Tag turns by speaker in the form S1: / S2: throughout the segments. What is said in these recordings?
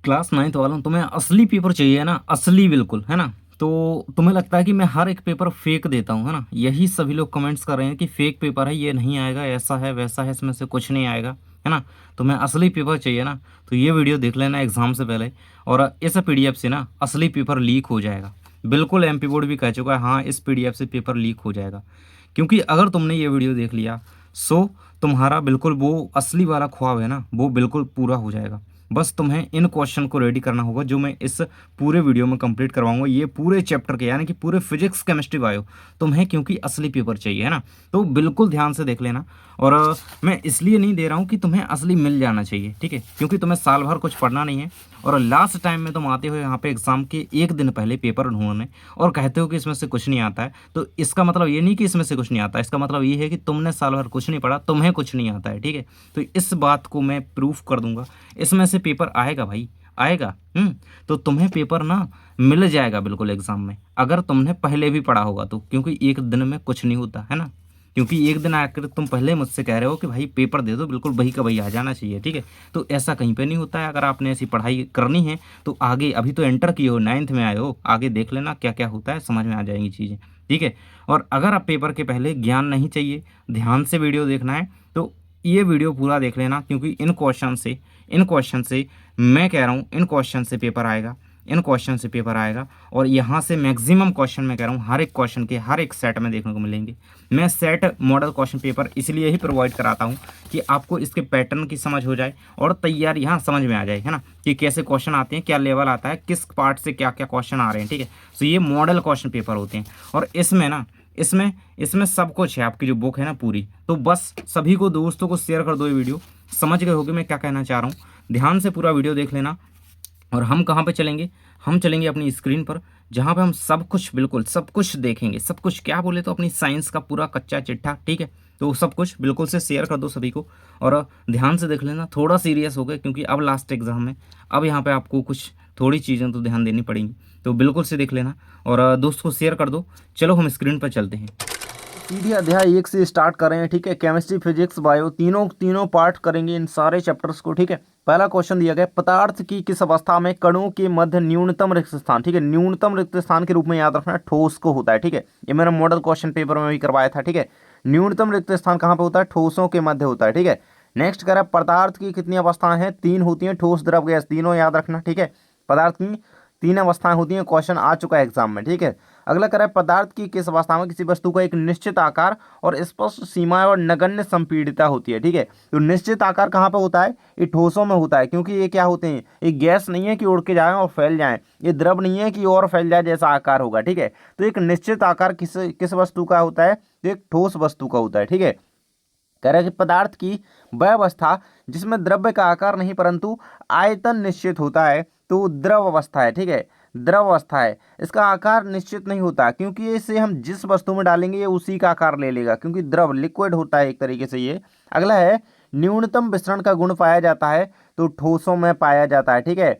S1: Class 9th वालों तुम्हें असली पेपर चाहिए ना, असली बिल्कुल, है ना? तो तुम्हें लगता है कि मैं हर एक पेपर फेक देता हूँ, है ना? यही सभी लोग कमेंट्स कर रहे हैं कि फेक पेपर है, ये नहीं आएगा, ऐसा है वैसा है, इसमें से कुछ नहीं आएगा, है ना? तुम्हें असली पेपर चाहिए ना, तो ये वीडियो देख लेना एग्जाम से पहले। और इस पीडीएफ से ना असली पेपर लीक हो जाएगा। बिल्कुल एमपी बोर्ड भी कह चुका है, हाँ इस पीडीएफ से पेपर लीक हो जाएगा। क्योंकि अगर तुमने ये वीडियो देख लिया, सो तुम्हारा बिल्कुल वो असली वाला ख्वाब है ना, वो बिल्कुल पूरा हो जाएगा। बस तुम्हें इन क्वेश्चन को रेडी करना होगा जो मैं इस पूरे वीडियो में कंप्लीट करवाऊंगा, ये पूरे चैप्टर के, यानी कि पूरे फिजिक्स केमिस्ट्री बायो तुम्हें, क्योंकि असली पेपर चाहिए, है ना? तो बिल्कुल ध्यान से देख लेना। और मैं इसलिए नहीं दे रहा हूँ कि तुम्हें असली मिल जाना चाहिए, ठीक है? क्योंकि तुम्हें साल भर कुछ पढ़ना नहीं है, और लास्ट टाइम में तुम आते हो यहाँ पे एग्जाम के एक दिन पहले पेपर ढूंढने और कहते हो कि इसमें से कुछ नहीं आता है। तो इसका मतलब ये नहीं कि इसमें से कुछ नहीं आता है, इसका मतलब ये है कि तुमने साल भर कुछ नहीं पढ़ा, तुम्हें कुछ नहीं आता है, ठीक है? तो इस बात को मैं प्रूफ कर दूंगा। इसमें से पेपर आएगा भाई, आएगा। तो तुम्हें पेपर ना मिल जाएगा बिल्कुल एग्जाम में, अगर तुमने पहले भी पढ़ा होगा तो, क्योंकि एक दिन में कुछ नहीं होता है ना। क्योंकि एक दिन आकर तुम पहले मुझसे कह रहे हो कि भाई पेपर दे दो, बिल्कुल वही का वही आ जाना चाहिए, ठीक है? तो ऐसा कहीं पे नहीं होता है। अगर आपने ऐसी पढ़ाई करनी है तो आगे, अभी तो एंटर किए हो, 9th में आए हो, आगे देख लेना क्या क्या होता है, समझ में आ जाएंगी चीज़ें, ठीक है? और अगर आप पेपर के पहले ज्ञान नहीं चाहिए, ध्यान से वीडियो देखना है, तो ये वीडियो पूरा देख लेना। क्योंकि इन क्वेश्चन से मैं कह रहा हूँ, इन क्वेश्चन से पेपर आएगा, इन क्वेश्चन से पेपर आएगा। और यहाँ से मैक्सिमम क्वेश्चन मैं कह रहा हूँ हर एक क्वेश्चन के हर एक सेट में देखने को मिलेंगे। मैं सेट मॉडल क्वेश्चन पेपर इसलिए ही प्रोवाइड कराता हूँ कि आपको इसके पैटर्न की समझ हो जाए और तैयारी यहाँ समझ में आ जाए, है ना? कि कैसे क्वेश्चन आते हैं, क्या लेवल आता है, किस पार्ट से क्या क्या क्वेश्चन आ रहे हैं, ठीक है? तो ये मॉडल क्वेश्चन पेपर होते हैं। और इसमें ना, इसमें इसमें सब कुछ है, आपकी जो बुक है ना पूरी। तो बस सभी को, दोस्तों को शेयर कर दो ये वीडियो। समझ गए होगे मैं क्या कहना चाह रहा हूँ। ध्यान से पूरा वीडियो देख लेना। और हम कहाँ पे चलेंगे? हम चलेंगे अपनी स्क्रीन पर, जहाँ पे हम सब कुछ, बिल्कुल सब कुछ देखेंगे। सब कुछ क्या बोले तो अपनी साइंस का पूरा कच्चा चिट्ठा, ठीक है? तो सब कुछ बिल्कुल से शेयर कर दो सभी को, और ध्यान से देख लेना। थोड़ा सीरियस हो गए क्योंकि अब लास्ट एग्जाम है, अब यहाँ पे आपको कुछ थोड़ी चीज़ें तो ध्यान देनी पड़ेंगी। तो बिल्कुल से देख लेना और दोस्त को शेयर कर दो। चलो हम स्क्रीन पर चलते हैं। सीधे अध्याय 1 से स्टार्ट कर रहे हैं, ठीक है? केमिस्ट्री, फिजिक्स, बायो, तीनों तीनों पार्ट करेंगे इन सारे चैप्टर्स को, ठीक है? पहला क्वेश्चन दिया गया, पदार्थ की किस अवस्था में कणों के मध्य न्यूनतम रिक्त स्थान, ठीक है? न्यूनतम रिक्त स्थान के रूप में याद रखना ठोस को होता है, ठीक है? ये मैंने मॉडल क्वेश्चन पेपर में भी करवाया था, ठीक है? न्यूनतम रिक्त स्थान कहाँ पे होता है? ठोसों के मध्य होता है, ठीक है? नेक्स्ट कह रहा है, पदार्थ की कितनी अवस्थाएं हैं? 3 होती हैं, ठोस, द्रव, गैस, तीनों याद रखना, ठीक है? पदार्थ की 3 अवस्थाएं होती हैं, क्वेश्चन आ चुका है एग्जाम में, ठीक है? अगला कह रहा है, पदार्थ की किस अवस्था में किसी वस्तु का एक निश्चित आकार और स्पष्ट सीमाएं और नगण्य संपीड़ितता होती है, ठीक है? तो निश्चित आकार कहाँ पे होता है? ये ठोसों में होता है, क्योंकि ये क्या होते हैं? ये गैस नहीं है कि उड़ के जाए और फैल जाए, ये द्रव नहीं है कि और फैल जाए जैसा आकार होगा, ठीक है? तो एक निश्चित आकार किस किस वस्तु का होता है? तो एक ठोस वस्तु का होता है, ठीक है? कह रहा है कि पदार्थ की वह अवस्था जिसमें द्रव्य का आकार नहीं परंतु आयतन निश्चित होता है, तो द्रव अवस्था है, ठीक है? द्रव अवस्था है, इसका आकार निश्चित नहीं होता, क्योंकि इसे हम जिस वस्तु में डालेंगे ये उसी का आकार ले लेगा, क्योंकि द्रव लिक्विड होता है एक तरीके से ये। अगला है, न्यूनतम विसरण का गुण पाया जाता है, तो ठोसों में पाया जाता है, ठीक है?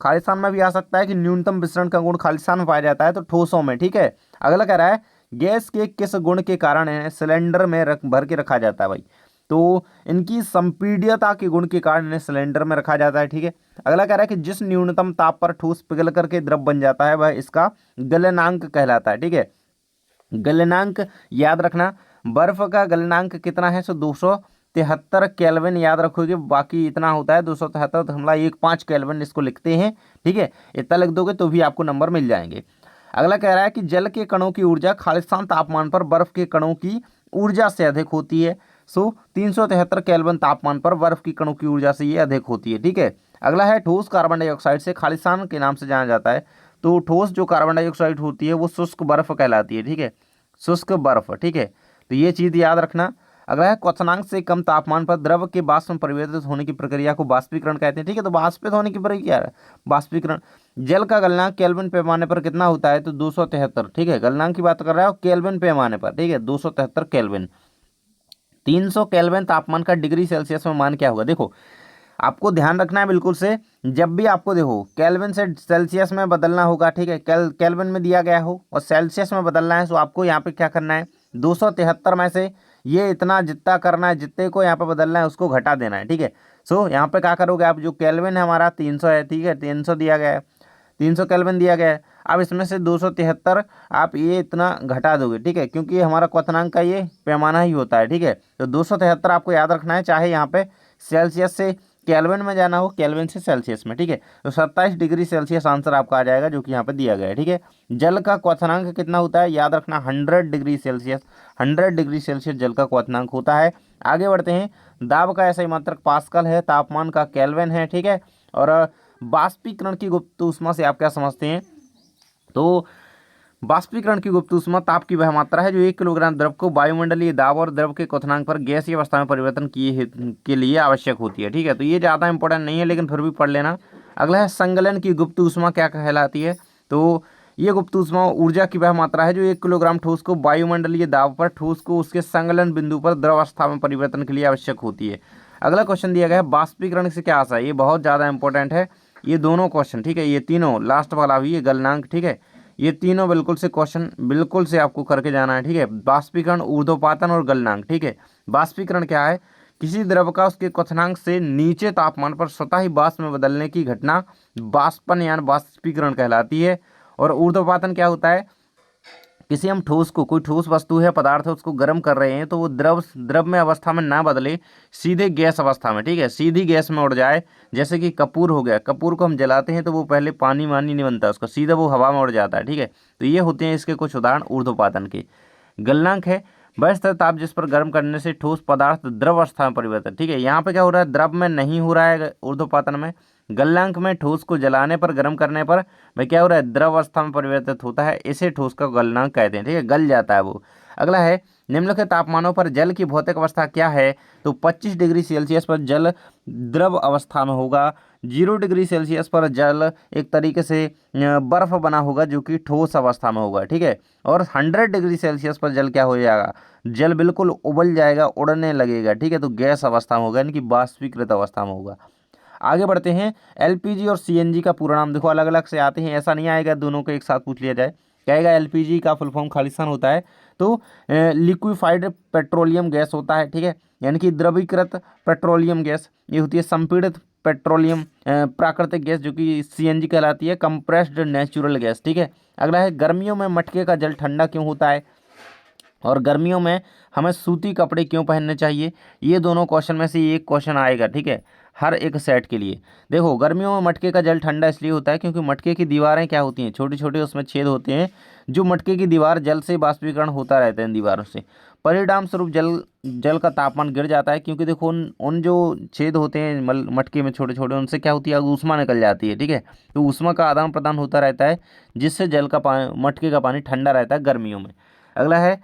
S1: खालिस्तान में भी आ सकता है कि न्यूनतम विसरण का गुण खालिस्तान में पाया जाता है, तो ठोसों में, ठीक है? अगला कह रहा है, गैस के किस गुण के कारण है सिलेंडर में भर के रखा जाता है भाई? तो इनकी संपीड्यता के गुण के कारण इन्हें सिलेंडर में रखा जाता है, ठीक है? अगला कह रहा है कि जिस न्यूनतम ताप पर ठोस पिघल करके द्रव बन जाता है वह इसका गलनांक कहलाता है, ठीक है? गलनांक याद रखना, बर्फ का गलनांक कितना है? 273 केल्विन याद रखोगे, बाकी इतना होता है 273.15 केल्विन, इसको लिखते हैं, ठीक है? इतना लिख दोगे तो भी आपको नंबर मिल जाएंगे। अगला कह रहा है कि जल के कणों की ऊर्जा खालिस्तान तापमान पर बर्फ के कणों की ऊर्जा से अधिक होती है, सो 373 केल्विन तापमान पर बर्फ की कणों की ऊर्जा से ये अधिक होती है, ठीक है? अगला है, ठोस कार्बन डाइऑक्साइड से खालिस्तान के नाम से जाना जाता है, तो ठोस जो कार्बन डाइऑक्साइड होती है वो शुष्क बर्फ कहलाती है, ठीक है? शुष्क बर्फ, ठीक है? तो ये चीज़ याद रखना। अगला है, क्वथनांक से कम तापमान पर द्रव के वाष्प में परिवर्तित होने की प्रक्रिया को वाष्पीकरण कहते हैं, ठीक है? तो वाष्पित होने की प्रक्रिया है वाष्पीकरण। जल का गलनांक केल्विन पैमाने पर कितना होता है? तो 273, ठीक है? गलनांक की बात कर रहा है केल्विन पैमाने पर, ठीक है? 273 केल्विन। 300 केल्विन तापमान का डिग्री सेल्सियस में मान क्या होगा? देखो, आपको ध्यान रखना है बिल्कुल से, जब भी आपको देखो केल्विन से सेल्सियस में बदलना होगा, ठीक है? केल्विन में दिया गया हो और सेल्सियस में बदलना है, तो आपको यहाँ पे क्या करना है? 273 में से ये इतना जितना करना है, जितने को यहाँ पे बदलना है उसको घटा देना है, ठीक है?
S2: सो यहाँ पे क्या करोगे आप, जो केल्विन है हमारा 300 है, ठीक है, 300 दिया गया है, 300 केल्विन दिया गया है। अब इसमें से 273 आप ये इतना घटा दोगे, ठीक है, क्योंकि ये हमारा क्वथनांक का ये पैमाना ही होता है, ठीक है। तो 273 आपको याद रखना है, चाहे यहाँ पे सेल्सियस से केल्विन में जाना हो, केल्विन से सेल्सियस में, ठीक है। तो 27 डिग्री सेल्सियस आंसर आपका आ जाएगा, जो कि यहाँ पे दिया गया है, ठीक है। जल का क्वथनांक कितना होता है, याद रखना 100 डिग्री सेल्सियस, 100 डिग्री सेल्सियस जल का क्वथनांक होता है। आगे बढ़ते हैं, दाब का ऐसा मात्रक पास्कल है, तापमान का केल्विन है, ठीक है। और बाष्पीकरण की गुप्त ऊष्मा से आप क्या समझते हैं, तो बाष्पीकरण की गुप्त ऊष्मा ताप की वह मात्रा है जो 1 किलोग्राम द्रव को वायुमंडलीय दाब और द्रव के क्वथनांक पर गैसीय अवस्था में परिवर्तन के लिए आवश्यक होती है, ठीक है। तो ये ज़्यादा इंपॉर्टेंट नहीं है, लेकिन फिर भी पढ़ लेना। अगला है संगलन की गुप्त ऊष्मा क्या कहलाती है, तो ये गुप्त ऊष्मा ऊर्जा की वह मात्रा है जो 1 किलोग्राम ठोस को वायुमंडलीय दाब पर ठोस को उसके संगलन बिंदु पर द्रव अवस्था में परिवर्तन के लिए आवश्यक होती है। अगला क्वेश्चन दिया गया है, बाष्पीकरण से क्या आशा है, ये बहुत ज़्यादा इंपॉर्टेंट है, ये दोनों क्वेश्चन, ठीक है, ये तीनों, लास्ट वाला भी ये गलनांक, ठीक है, ये तीनों बिल्कुल से क्वेश्चन बिल्कुल से आपको करके जाना है, ठीक है। बाष्पीकरण, ऊर्ध्वपातन और गलनांक, ठीक है। बाष्पीकरण क्या है, किसी द्रव का उसके क्वथनांक से नीचे तापमान पर स्वतः ही वाष्प में बदलने की घटना बाष्पन यानी बाष्पीकरण कहलाती है। और ऊर्ध्वपातन क्या होता है, किसी हम ठोस को, कोई ठोस वस्तु है, पदार्थ है, उसको गर्म कर रहे हैं तो वो द्रव में अवस्था में ना बदले, सीधे गैस अवस्था में, ठीक है, सीधी गैस में उड़ जाए। जैसे कि कपूर हो गया, कपूर को हम जलाते हैं तो वो पहले पानी वानी नहीं बनता उसका, सीधा वो हवा में उड़ जाता है, ठीक है। तो ये होते हैं इसके कुछ उदाहरण ऊर्ध्वपातन के। गलनांक है वह स्तर ताप जिस पर गर्म करने से ठोस पदार्थ द्रव अवस्था में परिवर्तन, ठीक है। यहाँ पे क्या हो रहा है, द्रव में नहीं हो रहा है ऊर्ध्वपातन में। गलनांक में ठोस को जलाने पर, गर्म करने पर भाई क्या हो रहा है, द्रव अवस्था में परिवर्तित होता है, इसे ठोस का गलनांक कहते हैं, ठीक है, गल जाता है वो। अगला है, निम्नलिखित तापमानों पर जल की भौतिक अवस्था क्या है, तो 25 डिग्री सेल्सियस पर जल द्रव अवस्था में होगा, 0 डिग्री सेल्सियस पर जल एक तरीके से बर्फ बना होगा जो कि ठोस अवस्था में होगा, ठीक है। और 100 डिग्री सेल्सियस पर जल क्या हो जाएगा, जल बिल्कुल उबल जाएगा, उड़ने लगेगा, ठीक है, तो गैस अवस्था में होगा, यानी कि बाष्पीकृत अवस्था में होगा। आगे बढ़ते हैं, एलपीजी और सीएनजी का पूरा नाम देखो, अलग अलग से आते हैं, ऐसा नहीं आएगा दोनों को एक साथ पूछ लिया जाए। कहेगा एलपीजी का फुल फॉर्म खालिस्तान होता है, तो लिक्विफाइड पेट्रोलियम गैस होता है, ठीक है, यानी कि द्रवीकृत पेट्रोलियम गैस ये होती है। संपीड़ित पेट्रोलियम प्राकृतिक गैस जो कि सीएनजी कहलाती है। कंप्रेस्ड नेचुरल गैस, ठीक है। अगला है, गर्मियों में मटके का जल ठंडा क्यों होता है, और गर्मियों में हमें सूती कपड़े क्यों पहनने चाहिए, ये दोनों क्वेश्चन में से एक क्वेश्चन आएगा, ठीक है, हर एक सेट के लिए। देखो, गर्मियों में मटके का जल ठंडा इसलिए होता है क्योंकि मटके की दीवारें क्या होती हैं, छोटे छोटे उसमें छेद होते हैं, जो मटके की दीवार जल से बाष्पीकरण होता रहता है इन दीवारों से। परिणाम स्वरूप जल का तापमान गिर जाता है, क्योंकि देखो उन उन जो छेद होते हैं मटके में छोटे छोटे, उनसे क्या होती है, ऊष्मा निकल जाती है, ठीक है। तो ऊष्मा का आदान प्रदान होता रहता है, जिससे जल का पानी, मटके का पानी ठंडा रहता है गर्मियों में। अगला है,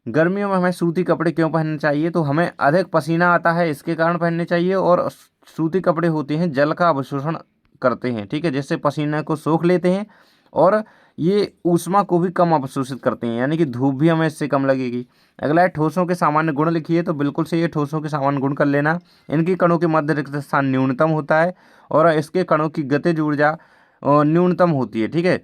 S2: गर्मियों में हमें सूती कपड़े क्यों पहनने चाहिए, तो हमें अधिक पसीना आता है इसके कारण पहनने चाहिए, और सूती कपड़े होते हैं जल का अवशोषण करते हैं, ठीक है, जिससे पसीने को सोख लेते हैं, और ये ऊष्मा को भी कम अवशोषित करते हैं, यानी कि धूप भी हमें इससे कम लगेगी। अगला है, ठोसों के सामान्य गुण लिखिए, तो बिल्कुल से ये ठोसों के सामान्य गुण कर लेना। इनके कणों के मध्य रिक्त स्थान न्यूनतम होता है, और इसके कणों की गतिज ऊर्जा न्यूनतम होती है, ठीक है।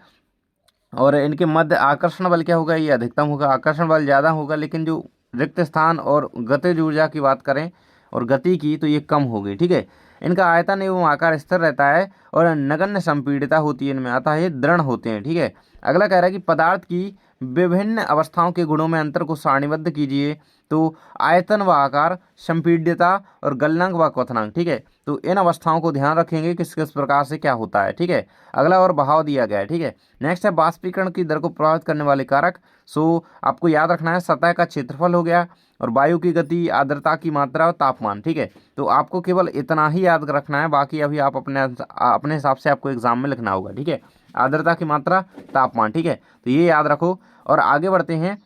S2: और इनके मध्य आकर्षण बल क्या होगा, ये अधिकतम होगा, आकर्षण बल ज़्यादा होगा, लेकिन जो रिक्त स्थान और गतिज ऊर्जा की बात करें और गति की, तो ये कम होगी, ठीक है। इनका आयतन एवं आकार स्थिर रहता है, और नगण्य संपीड़िता होती है इनमें, अतः ये दृढ़ होते हैं, ठीक है। अगला कह रहा है कि पदार्थ की विभिन्न अवस्थाओं के गुणों में अंतर को सारणीबद्ध कीजिए, तो आयतन व आकार, संपीड्यता और गलनांक व क्वथनांक, ठीक है। तो इन अवस्थाओं को ध्यान रखेंगे किस किस प्रकार से क्या होता है, ठीक है। अगला, और बहाव दिया गया है, ठीक है। नेक्स्ट है, बाष्पीकरण की दर को प्रभावित करने वाले कारक। सो आपको याद रखना है, सतह का क्षेत्रफल हो गया, और वायु की गति, आर्द्रता की मात्रा और तापमान, ठीक है। तो आपको केवल इतना ही याद रखना है, बाकी अभी आप अपने हिसाब से आपको एग्जाम में लिखना होगा, ठीक है। आर्द्रता की मात्रा, तापमान, ठीक है, तो ये याद रखो। और आगे बढ़ते हैं,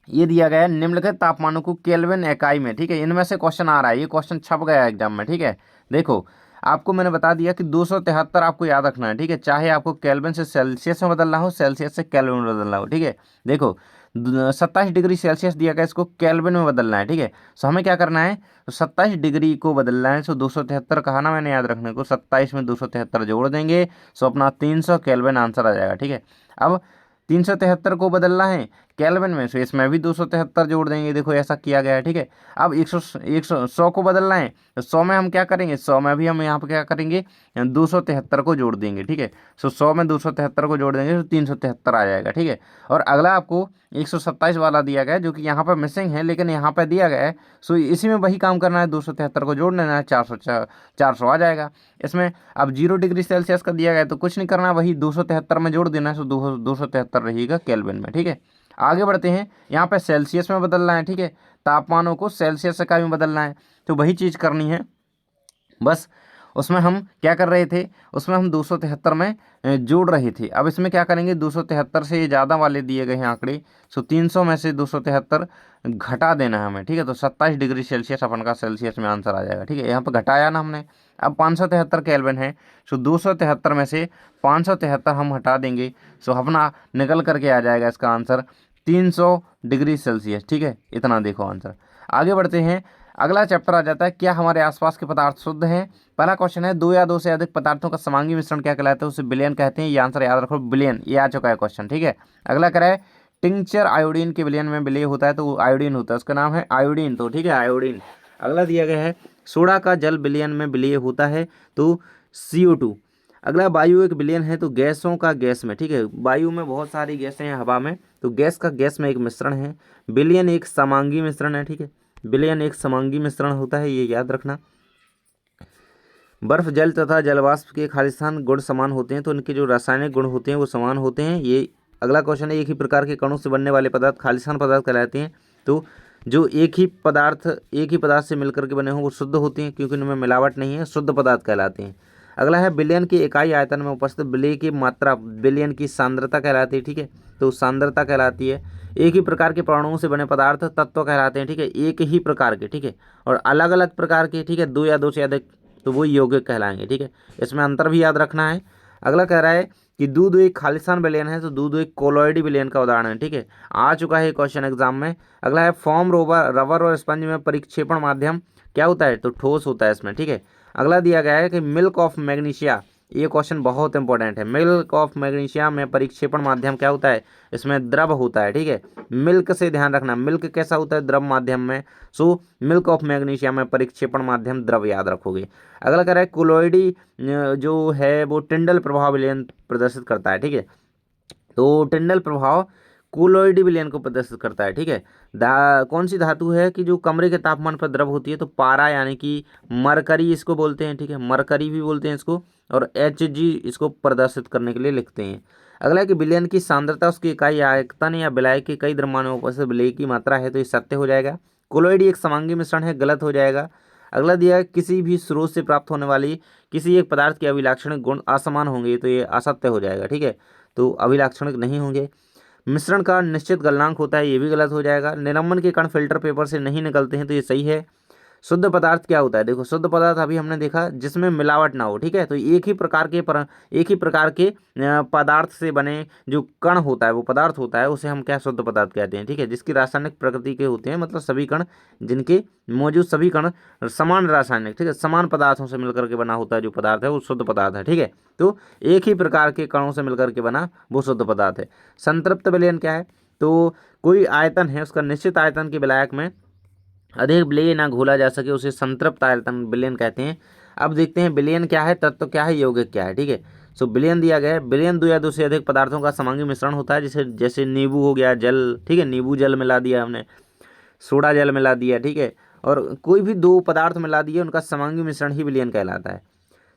S2: ये दिया गया है, निम्नलिखित तापमानों को केल्विन इकाई में, ठीक है, इनमें से क्वेश्चन आ रहा है, ये क्वेश्चन छप गया है एग्जाम में, ठीक है। देखो, आपको मैंने बता दिया कि 273 आपको याद रखना है, ठीक है, चाहे आपको केल्विन से सेल्सियस में बदलना हो, सेल्सियस से केल्विन में बदलना हो, ठीक है। देखो, 27 डिग्री सेल्सियस दिया गया, इसको केल्विन में बदलना है, ठीक है। सो हमें क्या करना है, तो 27 डिग्री को बदलना है। सो 273 कहा ना मैंने, याद रखने को, 27 में 273 जोड़ देंगे, सो अपना 300 केल्विन आंसर आ जाएगा, ठीक है। अब 373 को बदलना है केल्विन में, सो इसमें भी 273 जोड़ देंगे। देखो ऐसा किया गया है, ठीक है। अब 100 को बदलना है तो 100 में हम क्या करेंगे, 100 में भी हम यहाँ पे क्या करेंगे, 273 को जोड़ देंगे, ठीक है। सो 100 में 273 को जोड़ देंगे तो 373 आ जाएगा, ठीक है। और अगला आपको 127 वाला दिया गया है जो कि यहाँ पर मिसिंग है लेकिन यहाँ पर दिया गया है। सो इसी में वही काम करना है, 273 को जोड़ देना है, 400 आ जाएगा। इसमें अब 0 डिग्री सेल्सियस का दिया गया है तो कुछ नहीं करना, वही 273 में जोड़ देना है। सो 273 रहेगा केल्विन में, ठीक है। आगे बढ़ते हैं, यहाँ पे सेल्सियस में बदलना है, ठीक है। तापमानों को सेल्सियस का भी बदलना है तो वही चीज़ करनी है बस। उसमें हम क्या कर रहे थे, उसमें हम 273 में जोड़ रहे थे। अब इसमें क्या करेंगे, 273 से ये ज़्यादा वाले दिए गए हैं आंकड़े, सो 300 में से 273 घटा देना है हमें, ठीक है। तो 27 डिग्री सेल्सियस अपन का सेल्सियस में आंसर आ जाएगा, ठीक है। यहाँ पर घटाया ना हमने। अब 573 केल्विन है, सो 273 में से 573 हम हटा देंगे, सो अपना निकल करके आ जाएगा इसका आंसर 300 डिग्री सेल्सियस, ठीक है। इतना देखो आंसर। आगे बढ़ते हैं, अगला चैप्टर आ जाता है, क्या हमारे आसपास के पदार्थ शुद्ध हैं। पहला क्वेश्चन है, दो या दो से अधिक पदार्थों का समांगी मिश्रण क्या कहलाता है, उसे विलयन कहते हैं। ये आंसर याद रखो, विलयन। ये आ चुका है क्वेश्चन, ठीक है। अगला कह रहा है, टिंचर आयोडीन के विलयन में विलय होता है तो वो आयोडीन होता है, उसका नाम है आयोडीन, तो ठीक है आयोडीन। अगला दिया गया है, सोडा का जल विलयन में विलय होता है तो CO2। अगला, वायु एक विलयन है तो गैसों का गैस में, ठीक है। वायु में बहुत सारी गैसें हैं, हवा में, तो गैस का गैस में एक मिश्रण है। विलयन एक समांगी मिश्रण है, ठीक है। विलयन एक समांगी मिश्रण होता है, ये याद रखना। बर्फ, जल तथा जलवाष्प के खालिस्तान गुण समान होते हैं तो इनके जो रासायनिक गुण होते हैं वो समान होते हैं। ये अगला क्वेश्चन है, एक ही प्रकार के कणों से बनने वाले पदार्थ खालिस्तान पदार्थ कहलाते हैं। तो जो एक ही पदार्थ से मिलकर के बने हों वो शुद्ध होते हैं क्योंकि उनमें मिलावट नहीं है, शुद्ध पदार्थ कहलाते हैं। अगला है, विलयन की इकाई आयतन में उपस्थित विलय की मात्रा विलयन की सांद्रता कहलाती है, ठीक है। तो सांद्रता कहलाती है। एक ही प्रकार के परमाणुओं से बने पदार्थ तत्व कहलाते हैं, ठीक है। एक ही प्रकार के, ठीक है। और अलग अलग प्रकार के, ठीक है, दो या दो से अधिक तो वो यौगिक कहलाएंगे, ठीक है। इसमें अंतर भी याद रखना है। अगला कह रहा है कि दूध एक खालिस्तान विलयन है तो दूध एक कोलॉइडी विलयन का उदाहरण है, ठीक है। आ चुका है क्वेश्चन एग्जाम में। अगला है, फोम, रबर और स्पंज में परिक्षेपण माध्यम क्या होता है, तो ठोस होता है इसमें, ठीक है। अगला दिया गया है कि मिल्क ऑफ मैग्नीशिया, ये क्वेश्चन बहुत इंपॉर्टेंट है। मिल्क ऑफ मैग्नीशिया में परिक्षेपण माध्यम क्या होता है, इसमें द्रव होता है, ठीक है। मिल्क से ध्यान रखना, मिल्क कैसा होता है, द्रव माध्यम में। सो मिल्क ऑफ मैग्नीशिया में परिक्षेपण माध्यम द्रव याद रखोगे। अगला कह रहा है, कोलॉइडी जो है वो टिंडल प्रभाव विलयन प्रदर्शित करता है, ठीक है। तो टिंडल प्रभाव कोलॉइडी विलयन को प्रदर्शित करता है, ठीक है। कौन सी धातु है कि जो कमरे के तापमान पर द्रव होती है, तो पारा यानी कि मरकरी इसको बोलते हैं, ठीक है। मरकरी भी बोलते हैं इसको, और Hg इसको प्रदर्शित करने के लिए लिखते हैं। अगला है कि विलयन की सांद्रता उसकी इकाई आयतन या विलायक के कई द्रव्यमानों में उपस्थित विलय की मात्रा है तो ये सत्य हो जाएगा। कोलॉइडी एक समांगी मिश्रण है, गलत हो जाएगा। अगला दिया है, किसी भी स्रोत से प्राप्त होने वाली किसी एक पदार्थ के अभिलाक्षणिक गुण असमान होंगे तो ये असत्य हो जाएगा, ठीक है। तो अभिलाक्षणिक नहीं होंगे। मिश्रण का निश्चित गलनांक होता है, ये भी गलत हो जाएगा। निलंबन के कण फिल्टर पेपर से नहीं निकलते हैं तो ये सही है। शुद्ध पदार्थ क्या होता है, देखो शुद्ध पदार्थ अभी हमने देखा जिसमें मिलावट ना हो, ठीक है। तो एक ही प्रकार के पदार्थ से बने जो कण होता है, वो पदार्थ होता है, उसे हम क्या शुद्ध पदार्थ कहते हैं, ठीक है। जिसकी रासायनिक प्रकृति के होते हैं, मतलब सभी कण, जिनके मौजूद सभी कण समान रासायनिक, ठीक है, समान पदार्थों से मिलकर के बना होता है जो पदार्थ है वो शुद्ध पदार्थ है, ठीक है। तो एक ही प्रकार के कणों से मिलकर के बना वो शुद्ध पदार्थ है। संतृप्त विलयन क्या है, तो कोई आयतन है, उसका निश्चित आयतन के विलायक में अधिक विलय ना घोला जा सके उसे संतृप्त आयतन विलयन कहते हैं। अब देखते हैं विलयन क्या है, तत्व क्या है, यौगिक क्या है, ठीक है। सो विलयन दिया गया है, विलयन दो या दो से अधिक पदार्थों का समांगी मिश्रण होता है, जैसे नींबू हो गया, जल, ठीक है, नींबू जल मिला दिया हमने, सोडा जल मिला दिया, ठीक है, और कोई भी दो पदार्थ मिला दिए उनका समांगी मिश्रण ही विलयन कहलाता है।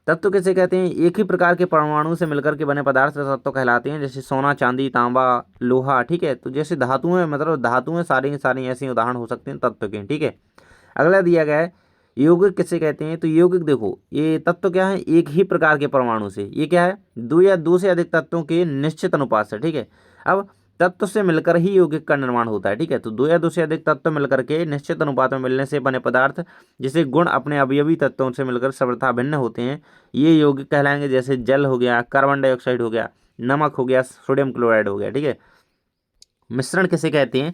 S2: तत्व किसे कहते हैं, एक ही प्रकार के परमाणु से मिलकर के बने पदार्थ तत्व कहलाते हैं, जैसे सोना, चांदी, तांबा, लोहा, ठीक है। तो जैसे धातुएं, मतलब धातुएं सारी सारी ऐसी उदाहरण हो सकते हैं तत्व के, ठीक है। अगला दिया गया है, यौगिक किसे कहते हैं, तो यौगिक देखो ये तत्व क्या है, एक ही प्रकार के परमाणु से, ये क्या है, दो या दो से अधिक तत्वों के निश्चित अनुपात से, ठीक है। अब तत्व से मिलकर ही यौगिक का निर्माण होता है, ठीक है। तो दो या दो से अधिक तत्व मिलकर के निश्चित अनुपात में मिलने से बने पदार्थ जिसे गुण अपने अवयवी तत्वों से मिलकर सर्वथा भिन्न होते हैं, ये यौगिक कहलाएंगे। जैसे जल हो गया, कार्बन डाइऑक्साइड हो गया, नमक हो गया, सोडियम क्लोराइड हो गया, ठीक है। मिश्रण किसे कहते हैं,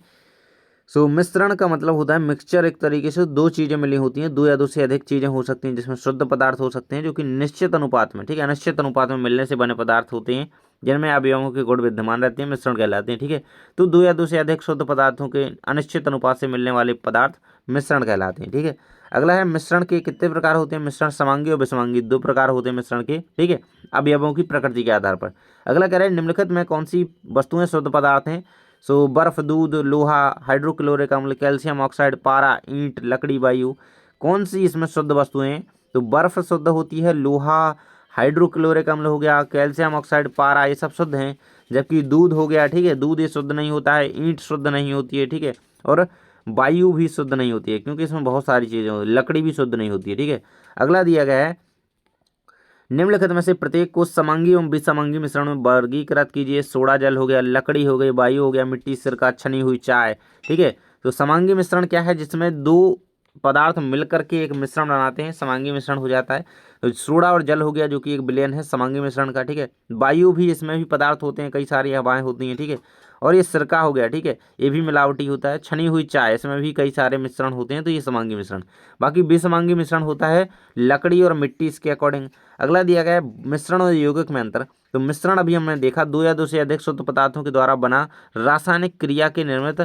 S2: सो मिश्रण का मतलब होता है मिक्सचर, एक तरीके से दो चीज़ें मिली होती हैं, दो या दो से अधिक चीज़ें हो सकती हैं जिसमें शुद्ध पदार्थ हो सकते हैं जो कि निश्चित अनुपात में, ठीक है, निश्चित अनुपात में मिलने से बने पदार्थ होते हैं जिनमें अवयवों के गुण विद्यमान रहते हैं मिश्रण कहलाते हैं। ठीक है, तो दो या दो से अधिक शुद्ध पदार्थों के अनिश्चित अनुपात से मिलने वाले पदार्थ मिश्रण कहलाते हैं। ठीक है, अगला है मिश्रण के कितने प्रकार होते हैं। मिश्रण समांगी और विसमांगी दो प्रकार होते हैं मिश्रण के। ठीक है, अवयवों की प्रकृति के आधार पर। अगला कह रहा है निम्नलिखित में कौन सी वस्तुएं शुद्ध पदार्थ हैं। सो बर्फ, दूध, लोहा, हाइड्रोक्लोरिक अम्ल, कैल्शियम ऑक्साइड, पारा, ईंट, लकड़ी, वायु, कौन सी इसमें शुद्ध वस्तुएं हैं। तो बर्फ शुद्ध होती है, लोहा, हाइड्रोक्लोरिक अम्ल हो गया, कैल्शियम ऑक्साइड, पारा, ये सब शुद्ध हैं। जबकि दूध हो गया, ठीक है, दूध ये शुद्ध नहीं होता है, ईंट शुद्ध नहीं होती है। ठीक है, और वायु भी शुद्ध नहीं होती है क्योंकि इसमें बहुत सारी चीजें होती है, लकड़ी भी शुद्ध नहीं होती है। ठीक है, अगला दिया गया है निम्नलिखित में से प्रत्येक को समांगी एवं विसमांगी मिश्रण में वर्गीकृत कीजिए। सोडा जल हो गया, लकड़ी हो गई, वायु हो गया, मिट्टी, सिरका, छनी हुई चाय। ठीक है, तो समांगी मिश्रण क्या है, जिसमें दो पदार्थ मिलकर के एक मिश्रण बनाते हैं, समांगी मिश्रण हो जाता है। तो सोडा और जल हो गया जो कि एक विलयन है समांगी मिश्रण का। ठीक है, वायु भी, इसमें भी पदार्थ होते हैं, कई सारी हवाएं होती हैं। ठीक है, और ये सिरका हो गया, ठीक है, ये भी मिलावटी होता है। छनी हुई चाय, इसमें भी कई सारे मिश्रण होते हैं, तो ये समांगी मिश्रण। बाकी विसमांगी मिश्रण होता है लकड़ी और मिट्टी, इसके अकॉर्डिंग। अगला दिया गया है मिश्रण और यौगिक में अंतर। तो मिश्रण अभी हमने देखा, दो या दो से अधिक शुद्ध पदार्थों के द्वारा बना रासायनिक क्रिया के निर्मित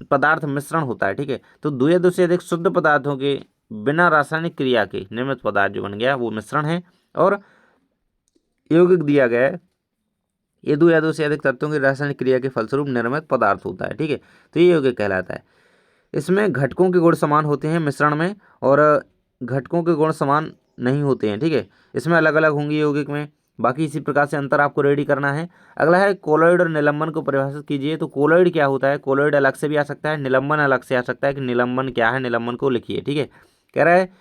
S2: पदार्थ मिश्रण होता है। ठीक है, तो दो या दो से अधिक शुद्ध पदार्थों के बिना रासायनिक क्रिया के निर्मित पदार्थ जो बन गया वो मिश्रण है। और यौगिक दिया गया है, ये दो या दो से अधिक तत्वों की रासायनिक क्रिया के फलस्वरूप निर्मित पदार्थ होता है। ठीक है, तो ये यौगिक कहलाता है। इसमें घटकों के गुण समान होते हैं मिश्रण में, और घटकों के गुण समान नहीं होते हैं। ठीक है, इसमें अलग अलग होंगे यौगिक में। बाकी इसी प्रकार से अंतर आपको रेडी करना है। अगला है कोलॉइड और निलंबन को परिभाषित कीजिए। तो कोलॉइड क्या होता है, कोलॉइड अलग से भी आ सकता है, निलंबन अलग से आ सकता है कि निलंबन क्या है, निलंबन को लिखिए। ठीक है, कह रहा है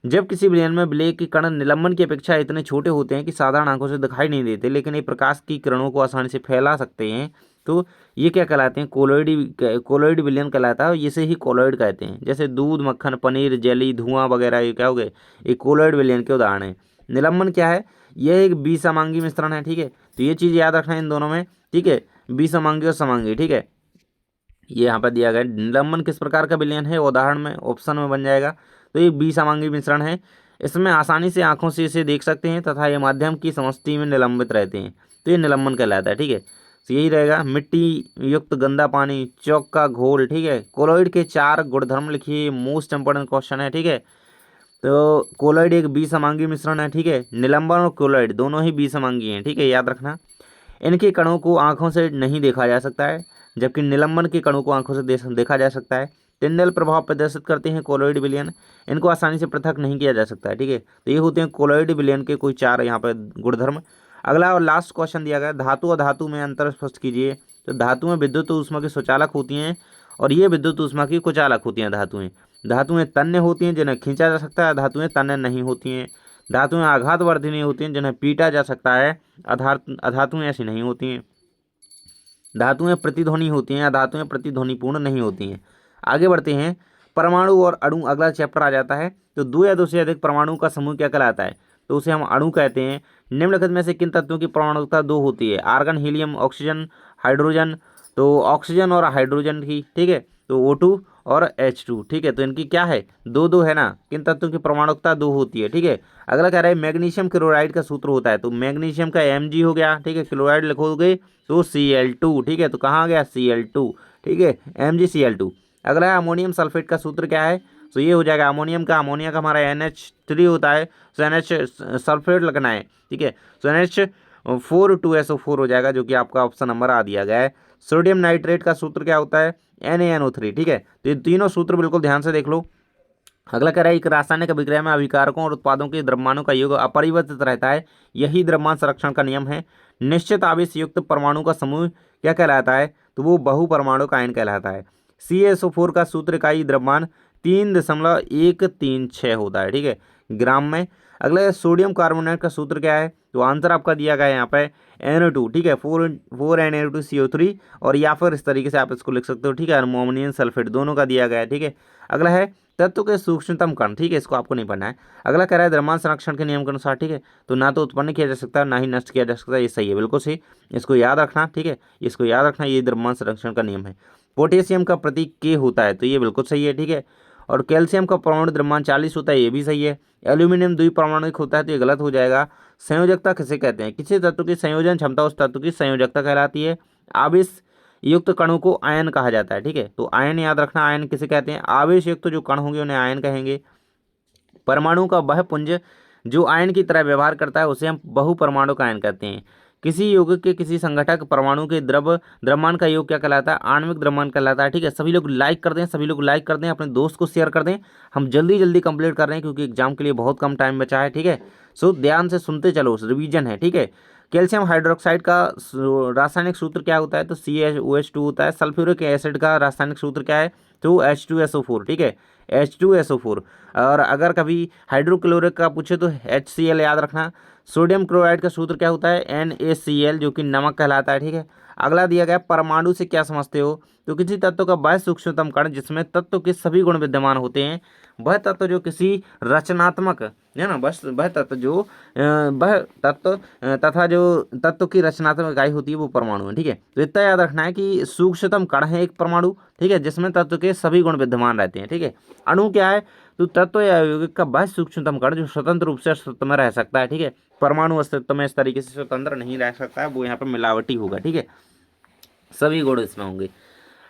S2: जब किसी विलयन में विलेय के कण निलंबन की अपेक्षा इतने छोटे होते हैं कि साधारण आंखों से दिखाई नहीं देते, लेकिन ये प्रकाश की किरणों को आसानी से फैला सकते हैं, तो ये क्या कहलाते हैं, कोलॉइड विलयन कहलाता है। इसे ही कोलॉइड कहते हैं। जैसे दूध, मक्खन, पनीर, जेली, धुआं वगैरह, ये क्या हो गए, ये कोलॉइड विलयन के उदाहरण है। निलंबन क्या है, यह एक विसमांगी मिश्रण है। ठीक है, तो ये चीज़ याद रखना है इन दोनों में। ठीक है, विसमांगी और समांगी। ठीक है, ये यहाँ पर दिया गया है। निलंबन किस प्रकार का विलयन है, उदाहरण में ऑप्शन में बन जाएगा। तो ये विसमांगी मिश्रण है। इसमें आसानी से आंखों से इसे देख सकते हैं तथा ये माध्यम की समष्टि में निलंबित रहते हैं, तो ये निलंबन कहलाता है। ठीक है, तो यही रहेगा। मिट्टी युक्त गंदा पानी, चौक का घोल। ठीक है, कोलॉइड के चार गुणधर्म लिखिए, मोस्ट इंपोर्टेंट क्वेश्चन है। ठीक है, तो कोलॉइड एक विसमांगी मिश्रण है। ठीक है, निलंबन और कोलॉइड दोनों ही विसमांगी हैं। ठीक है, याद रखना। इनके कणों को आंखों से नहीं देखा जा सकता है, जबकि निलंबन के कणों को आंखों से देखा जा सकता है। टिंडल प्रभाव प्रदर्शित करते हैं कोलॉइड विलयन, इनको आसानी से पृथक नहीं किया जा सकता है। ठीक है, तो ये होते हैं कोलॉइड विलयन के कोई चार यहाँ पर गुणधर्म। अगला और लास्ट क्वेश्चन दिया गया है, धातु और धातु में अंतर स्पष्ट कीजिए। तो धातुएं विद्युत ऊष्मा की सुचालक होती हैं, और ये विद्युत ऊष्मा की कुचालक होती हैं। धातुएं तन्य होती हैं जिन्हें खींचा जा सकता है, धातुएं तन्य नहीं होती हैं। धातुएं आघातवर्धिनी होती हैं जिन्हें पीटा जा सकता है, अधातुएं ऐसी नहीं होती हैं। धातुएं प्रतिध्वनि होती हैं, अधातुएं प्रतिध्वनिपूर्ण नहीं होती हैं। आगे बढ़ते हैं, परमाणु और अणु अगला चैप्टर आ जाता है। तो दो या दो से अधिक परमाणु का समूह क्या कहलाता है, तो उसे हम अणु कहते हैं। निम्नलिखित में से किन तत्वों की परमाणुकता दो होती है, आर्गन, हीलियम, ऑक्सीजन, हाइड्रोजन। तो ऑक्सीजन और हाइड्रोजन की, ठीक है, तो O2 और H2। ठीक है, तो इनकी क्या है, दो दो है ना। किन तत्वों की परमाणुकता दो होती है। ठीक है, अगला कह रहा है मैग्नीशियम क्लोराइड का सूत्र होता है। तो मैग्नीशियम का Mg हो गया, ठीक है, क्लोराइड लिखोगे तो Cl2। ठीक है, तो कहाँ आ गया, Cl2। ठीक है, MgCl2। अगला है अमोनियम सल्फेट का सूत्र क्या है, तो ये हो जाएगा अमोनिया का हमारा NH3 होता है, तो NH सल्फेट लगना है। ठीक है, तो NH4 2SO4 हो जाएगा, जो कि आपका ऑप्शन नंबर आ दिया गया है। सोडियम नाइट्रेट का सूत्र क्या होता है, NaNO3। ठीक है, तो ये तीनों सूत्र बिल्कुल ध्यान से देख लो। अगला कह रहा है एक रासायनिक अभिक्रिया में अभिकारकों और उत्पादों के द्रव्यमानों का योग अपरिवर्तित रहता है, यही द्रव्यमान संरक्षण का नियम है। निश्चित आवेश युक्त परमाणु का समूह क्या कहलाता है, तो वो बहुपरमाणु का आयन कहलाता है। CaSO4 का सूत्र इकाई द्रव्यमान 3.136 होता है। ठीक है, ग्राम में। अगला है सोडियम कार्बोनेट का सूत्र क्या है, तो आंसर आपका दिया गया है यहाँ पे NO2। ठीक है, 4NO2CO3, और या फिर इस तरीके से आप इसको लिख सकते हो। ठीक है, अमोनियम सल्फेट दोनों का दिया गया है। ठीक है, अगला है तत्व के सूक्ष्मतम कण। ठीक है, इसको आपको नहीं पढ़ना है। अगला कह रहा है द्रव्यमान संरक्षण के नियम के अनुसार। ठीक है, तो ना तो उत्पन्न किया जा सकता है, ना ही नष्ट किया जा सकता है, ये सही है, बिल्कुल सही। इसको याद रखना। ठीक है, इसको याद रखना, ये द्रव्यमान संरक्षण का नियम है। पोटेशियम का प्रतीक K होता है, तो ये बिल्कुल सही है। ठीक है, और कैल्शियम का परमाणु द्रव्यमान 40 होता है, ये भी सही है। एल्यूमिनियम द्विपरमाणुक होता है, तो ये गलत हो जाएगा। संयोजकता किसे कहते हैं? किसी तत्व की संयोजन क्षमता उस तत्व की संयोजकता कहलाती है। आवेश युक्त कणों को आयन कहा जाता है, ठीक है, तो आयन याद रखना, आयन किसे कहते हैं? आवेश युक्त जो कण होंगे उन्हें आयन कहेंगे। परमाणु का वह पुंज जो आयन की तरह व्यवहार करता है उसे हम बहुपरमाणु का आयन कहते हैं। किसी यौगिक के किसी संघटक परमाणु के द्रव्यमान का योग क्या कहलाता है? आणविक द्रव्यमान कहलाता है, ठीक है। सभी लोग लाइक कर दें, सभी लोग लाइक कर दें, अपने दोस्त को शेयर कर दें। हम जल्दी जल्दी कंप्लीट कर रहे हैं क्योंकि एग्जाम के लिए बहुत कम टाइम बचा है, ठीक है। सो ध्यान से सुनते चलो, रिवीजन है, ठीक है। कैल्शियम हाइड्रोक्साइड का रासायनिक सूत्र क्या होता है? तो CaOH2 होता है। सल्फ्यूरिक एसिड का रासायनिक सूत्र क्या है? तो H2SO4, ठीक है, H2SO4। और अगर कभी हाइड्रोक्लोरिक का पूछे तो HCl याद रखना। सोडियम क्लोराइड का सूत्र क्या होता है? NaCl, जो कि नमक कहलाता है, ठीक है। अगला दिया गया, परमाणु से क्या समझते हो? तो किसी तत्व का वह सूक्ष्मतम कण जिसमें तत्व के सभी गुण विद्यमान होते हैं। वह तत्व जो किसी रचनात्मक है ना, बस वह तत्व जो वह तत्व तथा जो तत्व की रचनात्मक इकाई होती है वो परमाणु है, ठीक है। तो इतना याद रखना है कि सूक्ष्मतम कण है एक परमाणु, ठीक है, जिसमें तत्व के सभी गुण विद्यमान रहते हैं, ठीक है। अणु क्या है? तो तत्व या यौगिक का वह सूक्ष्मतम कण जो स्वतंत्र रूप से अस्तित्व में रह सकता है, ठीक है। परमाणु अस्तित्व में इस तरीके से स्वतंत्र नहीं रह सकता है, वो यहाँ पर मिलावटी होगा, ठीक है, सभी गुण इसमें होंगे।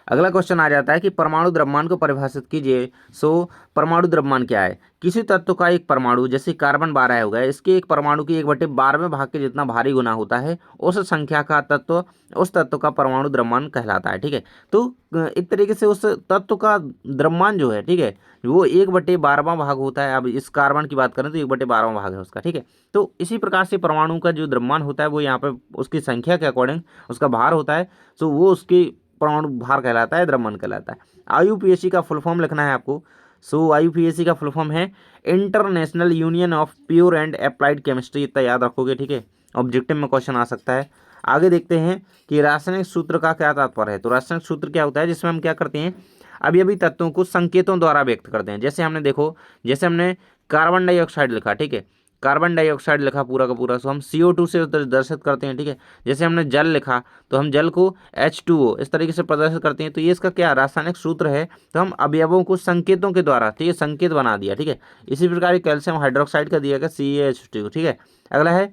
S2: अगला क्वेश्चन आ जाता है कि परमाणु द्रव्यमान को परिभाषित कीजिए। सो परमाणु द्रव्यमान क्या है? किसी तत्व का एक परमाणु, जैसे कार्बन 12 हो गया, इसके एक परमाणु की 1/12वें भाग के जितना भारी गुना होता है, उस संख्या का तत्व उस तत्व का परमाणु द्रव्यमान कहलाता है, ठीक है। तो एक तरीके से उस तत्व का द्रव्यमान जो है, ठीक है, वो 1/12वां भाग होता है। अब इस कार्बन की बात करें तो 1/12वां भाग है उसका, ठीक है। तो इसी प्रकार से परमाणु का जो द्रव्यमान होता है वो यहाँ पे उसकी संख्या के अकॉर्डिंग उसका भार होता है। सो वो उसकी परमाणु भार कहलाता है, द्रव्यमान कहलाता है। IUPAC का फुल फॉर्म लिखना है आपको। सो IUPAC का फुल फॉर्म है international union of pure and applied chemistry, इतना याद रखोगे, ठीक है। ऑब्जेक्टिव में क्वेश्चन आ सकता है। आगे देखते हैं कि रासायनिक सूत्र का क्या तात्पर्य है। तो रासायनिक सूत्र क्या होता है? जिसमें हम क्या करते हैं, अभी अभी तत्वों को संकेतों द्वारा व्यक्त करते हैं। जैसे हमने देखो, जैसे हमने कार्बन डाइऑक्साइड लिखा, ठीक है, कार्बन डाइऑक्साइड लिखा पूरा का पूरा, सो हम CO2 से दर्शित करते हैं, ठीक है। जैसे हमने जल लिखा तो हम जल को H2O इस तरीके से प्रदर्शित करते हैं। तो ये इसका क्या रासायनिक सूत्र है? तो हम अवयवों को संकेतों के द्वारा, तो ये संकेत बना दिया, ठीक है। इसी प्रकार कैल्शियम हाइड्रोक्साइड का दिया गया CaH2, ठीक है। अगला है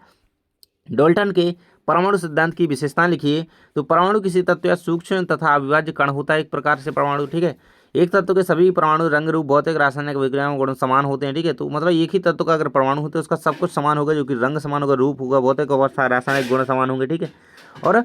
S2: डाल्टन के परमाणु सिद्धांत की विशेषताएं लिखिए। तो परमाणु किसी तत्व या सूक्ष्म तथा अविभाज्य कण होता है, एक प्रकार से परमाणु, ठीक है। एक तत्व के सभी परमाणु रंग रूप भौतिक रासायनिक विक्रियाओं गुण समान होते हैं, ठीक है। तो मतलब एक ही तत्व का अगर परमाणु होता है उसका सब कुछ समान होगा, जो कि रंग समान होगा, रूप होगा, भौतिक अवस्था, रासायनिक गुण समान होंगे, ठीक है। और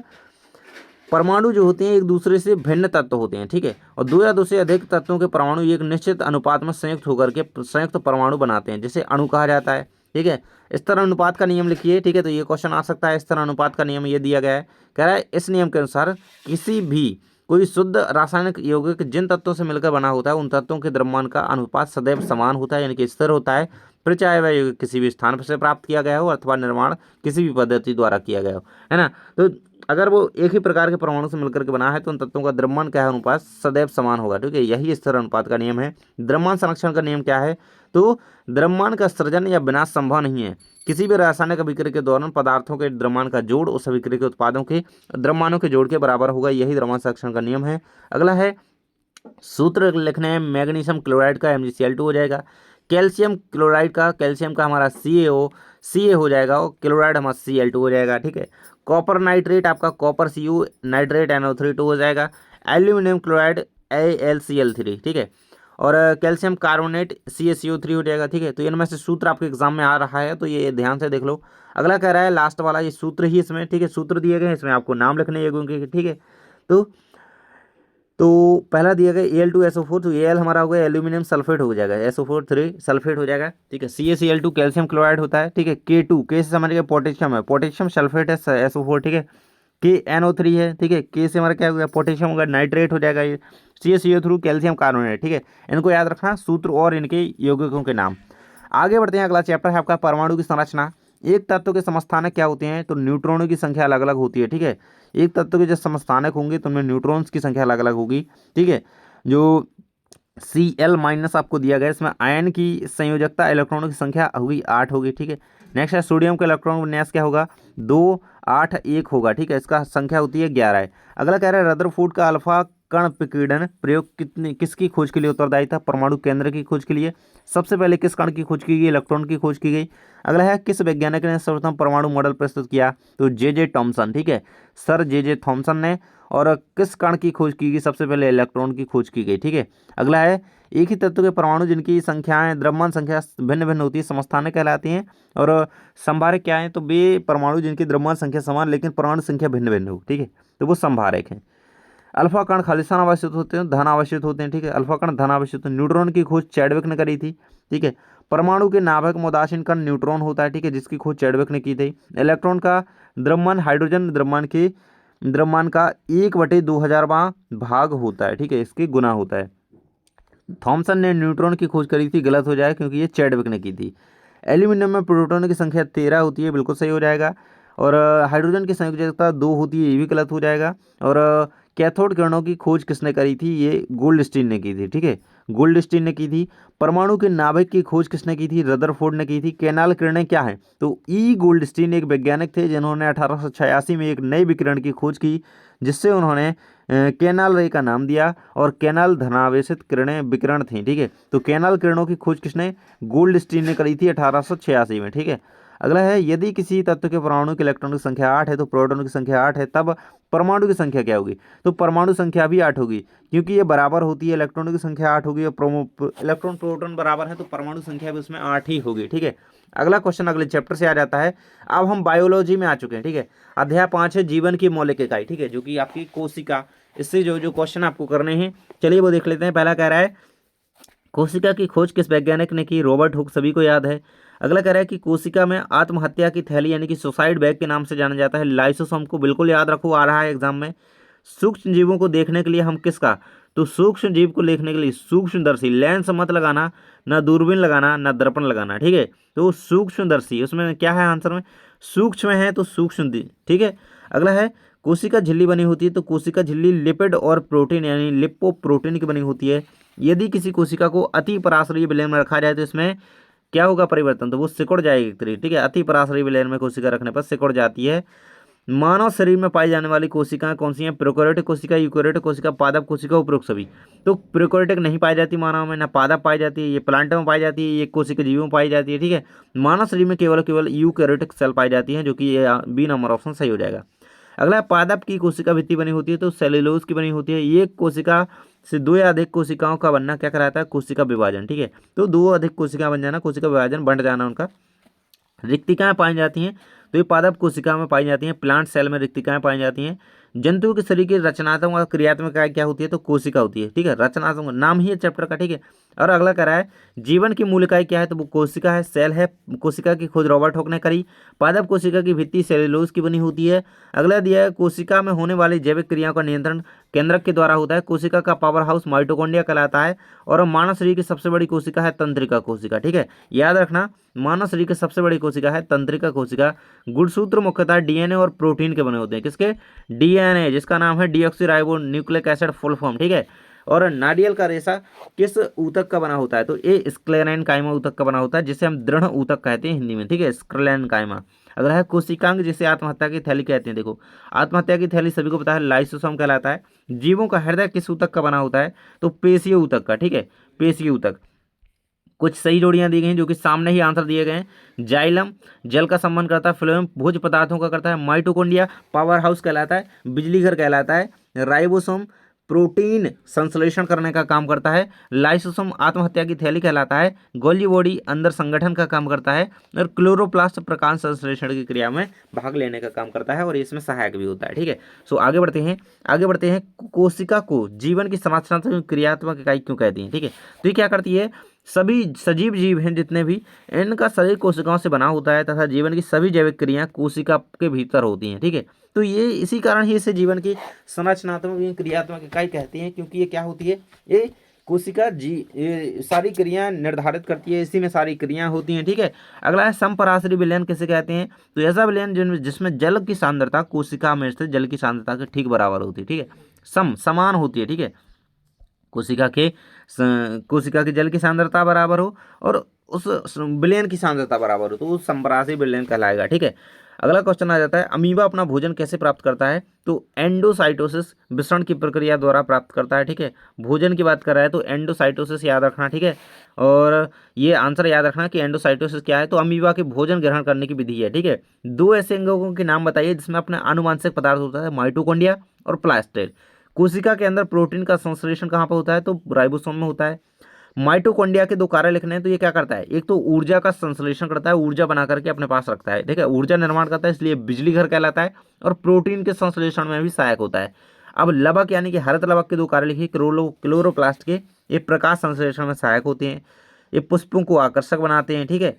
S2: परमाणु जो होते हैं एक दूसरे से भिन्न तत्व होते हैं, ठीक है। और दो या दो से अधिक तत्वों के परमाणु एक निश्चित अनुपात में संयुक्त होकर के संयुक्त परमाणु बनाते हैं, जिसे अणु कहा जाता है, ठीक है। स्तर अनुपात का नियम लिखिए, ठीक है। तो ये क्वेश्चन आ सकता है, स्तर अनुपात का नियम ये दिया गया है, कह रहा है इस नियम के अनुसार किसी भी कोई शुद्ध रासायनिक यौगिक जिन तत्वों से मिलकर बना होता है उन तत्वों के द्रव्यमान का अनुपात सदैव समान होता है, यानी कि स्थिर होता है, फिर चाहे वह यौगिक किसी भी स्थान से प्राप्त किया गया हो अथवा निर्माण किसी भी पद्धति द्वारा किया गया हो, है ना। तो अगर वो एक ही प्रकार के परमाणु से मिलकर के बना है तो उन तत्वों का द्रव्यमान क्या है, अनुपात सदैव समान होगा, ठीक है। यही स्थिर अनुपात का नियम है। द्रव्यमान संरक्षण का नियम क्या है? तो द्रव्यमान का सृजन या विनाश संभव नहीं है। किसी भी रासायनिक अभिक्रिया के दौरान पदार्थों के द्रव्यमान का जोड़ उस अभिक्रिया के उत्पादों के द्रव्यमानों के जोड़ के बराबर होगा, यही द्रव्यमान संरक्षण का नियम है। अगला है सूत्र लिखने हैं, मैग्नीशियम क्लोराइड का MgCl2 हो जाएगा। कैल्शियम क्लोराइड का, कैल्शियम का हमारा Ca हो जाएगा और क्लोराइड हमारा Cl2 हो जाएगा, ठीक है। कॉपर नाइट्रेट आपका कॉपर Cu, नाइट्रेट NO3 हो जाएगा। एल्यूमिनियम क्लोराइड AlCl3, ठीक है। और कैल्शियम कार्बोनेट CaCO3 हो जाएगा, ठीक है। तो इनमें से सूत्र आपके एग्जाम में आ रहा है, तो ये ध्यान से देख लो। अगला कह रहा है लास्ट वाला, ये सूत्र ही इसमें, ठीक है, सूत्र दिए गए हैं, इसमें आपको नाम लिखने हैं, ठीक है। तो पहला दिया गया Al2SO4, तो Al हमारा हो गया एल्यूमिनियम सल्फेट हो जाएगा, SO4 सल्फेट हो जाएगा, ठीक है। CaCl2 कैल्शियम क्लोराइड होता है, ठीक है। K2 K से समझ गए पोटेशियम है, पोटेशियम सल्फेट है SO4, ठीक है। KNO3 है, ठीक है। K से हमारा क्या हो गया, पोटेशियम होगा, नाइट्रेट हो जाएगा ये। CaCO3 कैल्शियम कार्बोनेट, ठीक है। इनको याद रखना, सूत्र और इनके यौगिकों के नाम। आगे बढ़ते हैं, अगला चैप्टर है आपका परमाणु की संरचना। एक तत्व के समस्थानक क्या होते हैं? तो न्यूट्रॉनों की संख्या अलग अलग होती है, ठीक है। एक तत्व के जो समस्थानक होंगे तो उनमें न्यूट्रॉन्स की संख्या अलग अलग होगी, ठीक है। जो Cl- आपको दिया गया, इसमें आयन की संयोजकता इलेक्ट्रॉनों की संख्या होगी 8 होगी, ठीक है। नेक्स्ट है सोडियम का इलेक्ट्रॉन विन्यास क्या होगा, 2 8 1 होगा, ठीक है। इसका संख्या होती है 11 है। अगला कह रहा है रदरफोर्ड का अल्फा कण विकिरण प्रयोग किसकी खोज के लिए उत्तरदायी था? परमाणु केंद्र की खोज के लिए। सबसे पहले किस कण की खोज की गई? इलेक्ट्रॉन की खोज की गई। अगला है किस वैज्ञानिक ने सर्वप्रथम परमाणु मॉडल प्रस्तुत किया? तो जे टॉमसन, ठीक है, सर जे थॉमसन ने। और किस कण की खोज की गई? सबसे पहले इलेक्ट्रॉन की खोज की गई, ठीक है। अगला है एक ही तत्व के परमाणु जिनकी संख्याएं द्रव्यमान संख्या भिन्न भिन्न होती है समस्थानिक कहलाती हैं। और संभारक क्या है? तो वे परमाणु जिनकी द्रव्यमान संख्या समान लेकिन परमाणु संख्या भिन्न भिन्न हो, ठीक है, तो वो संभारक हैं। अल्फा कण खालिस्तान आवेशित होते हैं, धन आवेशित होते हैं, ठीक है, अल्फा कण धन आवेशित होते हैं। न्यूट्रॉन की खोज चैडविक ने करी थी, ठीक है। परमाणु के नाभिक में उदासीन कण न्यूट्रॉन होता है, ठीक है, जिसकी खोज चैडविक ने की थी। इलेक्ट्रॉन का द्रव्यमान हाइड्रोजन द्रव्यमान का 1/2000वां भाग होता है, ठीक है, इसके गुना होता है। थॉमसन ने न्यूट्रॉन की खोज करी थी, गलत हो जाए क्योंकि ये चैडविक ने की थी। एल्यूमिनियम में प्रोटॉन की संख्या 13 होती है, बिल्कुल सही हो जाएगा। और हाइड्रोजन की संयोजकता 2 होती है, ये भी गलत हो जाएगा। और कैथोड किरणों की खोज किसने करी थी? ये गोल्डस्टीन ने की थी, ठीक है, गोल्डस्टीन ने की थी। परमाणु के नाभिक की खोज किसने की थी? रदरफोर्ड ने की थी। कैनाल किरणें क्या है? तो ई गोल्डस्टीन एक वैज्ञानिक थे जिन्होंने 1886 में एक नई विकिरण की खोज की, जिससे उन्होंने कैनाल रे का नाम दिया। और कैनाल धनावेशित किरणें विकिरण थी, ठीक है, तो कैनाल किरणों की खोज किसने? गोल्डस्टीन ने करी थी 1886 में, ठीक है। अगला है यदि किसी तत्व के परमाणु की इलेक्ट्रॉन की संख्या 8 है तो प्रोटॉन की संख्या 8 है, तब परमाणु की संख्या क्या होगी? तो परमाणु संख्या भी 8 होगी, क्योंकि ये बराबर होती है, इलेक्ट्रॉनों की संख्या 8 होगी और इलेक्ट्रॉन प्रोटॉन बराबर है तो परमाणु संख्या भी उसमें 8 ही होगी, ठीक है। अगला क्वेश्चन अगले चैप्टर से आ जाता है। अब हम बायोलॉजी में आ चुके हैं, ठीक है। अध्याय 5 है जीवन की मौलिक इकाई, ठीक है, जो कि आपकी कोशिका। इससे जो जो क्वेश्चन आपको करने हैं, चलिए वो देख लेते हैं। पहला कह रहा है कोशिका की खोज किस वैज्ञानिक ने की? रॉबर्ट हुक, सभी को याद है। अगला कह रहा है कि कोशिका में आत्महत्या की थैली यानी कि सुसाइड बैग के नाम से जाना जाता है लाइसोसोम को, बिल्कुल याद रखो, आ रहा है एग्जाम में। सूक्ष्म जीवों को देखने के लिए हम किसका? तो सूक्ष्म जीव को देखने के लिए सूक्ष्मदर्शी, लेंस मत लगाना, ना दूरबीन लगाना, ना दर्पण लगाना, ठीक है, तो सूक्ष्मदर्शी। उसमें क्या है आंसर में? सूक्ष्म है तो सूक्ष्म, ठीक है। अगला है कोशिका झिल्ली बनी होती है, तो कोशिका झिल्ली लिपिड और प्रोटीन यानी लिपोप्रोटीन की बनी होती है। यदि किसी कोशिका को अति पराशरीय विलयन में रखा जाए तो इसमें क्या होगा परिवर्तन? तो वो सिकुड़ जाएगी एक तरीके, ठीक है, अति पराशरीय विलयन में कोशिका रखने पर सिकुड़ जाती है। मानव शरीर में पाई जाने वाली कोशिकाएं कौन सी हैं? प्रोकैरियोटिक कोशिका, यूकैरियोटिक कोशिका, पादप कोशिका, उपरोक्त सभी। तो प्रोकैरियोटिक नहीं पाई जाती मानव में, ना पादप पाई जाती है, ये प्लांट में पाई जाती है, ये कोशिका जीवों में पाई जाती है, ठीक है। मानव शरीर में केवल यूकैरियोटिक सेल पाई जाती है, जो कि ये बी नंबर ऑप्शन सही हो जाएगा। अगला पादप की कोशिका भित्ति बनी होती है, तो सेल्यूलोज की बनी होती है। ये कोशिका से दो या अधिक कोशिकाओं का बनना क्या कराता है? कोशिका विभाजन, ठीक है, तो दो अधिक कोशिका बन जाना, कोशिका विभाजन, बंट जाना उनका। रिक्तिकाएं पाई जाती हैं, तो ये पादप कोशिका में पाई जाती हैं, प्लांट सेल में रिक्तिकाएं पाई जाती हैं। जंतु के शरीर की रचनात्मक और क्रियात्मक इकाई क्या होती है? तो कोशिका होती है, ठीक है, रचनात्मक नाम ही है चैप्टर का, ठीक है। और अगला कह रहा है जीवन की मूल इकाई क्या है? तो वो कोशिका है, सेल है। कोशिका की खोज रॉबर्ट हुक ने करी। पादप कोशिका की भित्ति सेल्यूलोज की बनी होती है। अगला दिया है कोशिका में होने वाली जैविक क्रियाओं का नियंत्रण केंद्रक के द्वारा होता है। कोशिका का पावर हाउस माइटोकॉन्ड्रिया कहलाता है। और मानव शरीर की सबसे बड़ी कोशिका है तंत्रिका कोशिका, ठीक है, याद रखना, मानव शरीर की सबसे बड़ी कोशिका है तंत्रिका कोशिका। गुणसूत्र मुख्यतः डीएनए और प्रोटीन के बने होते हैं, किसके? डीएनए, जिसका नाम है deoxyribo nucleic acid full form, ठीक है। और नारियल का रेशा किस ऊतक का बना होता है? तो ये स्क्लेराइन कायमा ऊतक का बना होता है, जिसे हम दृढ़ ऊतक कहते हैं हिंदी में, ठीक है, स्क्लेराइन कायमा। अगला है कोशिकांग, जिसे आत्महत्या की थैली कहते हैं। देखो आत्महत्या की थैली सभी को पता है, लाइसोसोम कहलाता है। जीवों का हृदय किस ऊतक का बना होता है? तो पेशीय ऊतक का, ठीक है, पेशीय ऊतक। कुछ सही जोड़ियां दी गई हैं जो कि सामने ही आंसर दिए गए हैं। जाइलम जल का संबंध करता है, फ्लोएम भोज्य पदार्थों का करता है, माइटोकॉन्ड्रिया पावर हाउस कहलाता है, बिजली घर कहलाता है, राइबोसोम प्रोटीन संश्लेषण करने का काम करता है, लाइसोसोम आत्महत्या की थैली कहलाता है, गोल्जी बॉडी अंदर संगठन का काम करता है, और क्लोरोप्लास्ट प्रकाश संश्लेषण की क्रिया में भाग लेने का काम करता है, और इसमें सहायक भी होता है, ठीक है। सो आगे बढ़ते हैं कोशिका को जीवन की संरचनात्मक क्रियात्मक इकाई क्यों कहती है, ठीक है। तो ये क्या करती है? सभी सजीव जीव हैं जितने भी, इनका शरीर कोशिकाओं से बना होता है तथा जीवन की सभी जैविक क्रियाएं कोशिका के भीतर होती हैं, ठीक है। तो ये इसी कारण ही इसे जीवन की संरचनात्मक क्रियात्मक इकाई कहती हैं, क्योंकि ये क्या होती है? ये कोशिका ये सारी क्रियाएं निर्धारित करती है, इसी में सारी क्रियाएं होती हैं, ठीक है। अगला है समपराशरी विलयन किसे कहते हैं? तो ऐसा विलयन जिसमें जल की सांद्रता कोशिका में स्थित जल की सांद्रता के ठीक बराबर होती है, ठीक है, समान होती है, ठीक है। कोशिका की जल की सांद्रता बराबर हो और उस विलयन की सांद्रता बराबर हो तो वो समपराशरी विलयन कहलाएगा, ठीक है। अगला क्वेश्चन आ जाता है, अमीबा अपना भोजन कैसे प्राप्त करता है? तो एंडोसाइटोसिस विसरण की प्रक्रिया द्वारा प्राप्त करता है, ठीक है। भोजन की बात कर रहा है तो एंडोसाइटोसिस याद रखना, ठीक है। और ये आंसर याद रखना कि एंडोसाइटोसिस क्या है, तो अमीबा के भोजन ग्रहण करने की विधि है, ठीक है। दो ऐसे अंगों के नाम बताइए जिसमें अपना आनुवांशिक पदार्थ होता है, माइटोकॉन्ड्रिया और प्लास्टिड। कोशिका के अंदर प्रोटीन का संश्लेषण कहाँ पर होता है? तो राइबोसोम में होता है। माइटोकॉन्ड्रिया के दो कार्य लिखने हैं, तो ये क्या करता है? एक तो ऊर्जा का संश्लेषण करता है, ऊर्जा बना करके अपने पास रखता है, ठीक है, ऊर्जा निर्माण करता है, इसलिए बिजली घर कहलाता है। और प्रोटीन के संश्लेषण में भी सहायक होता है। अब लवक यानी कि हरित लवक के दो कार्य लिखिए, क्लोरोप्लास्ट के। ये प्रकाश संश्लेषण में सहायक होते हैं, ये पुष्पों को आकर्षक बनाते हैं, ठीक है।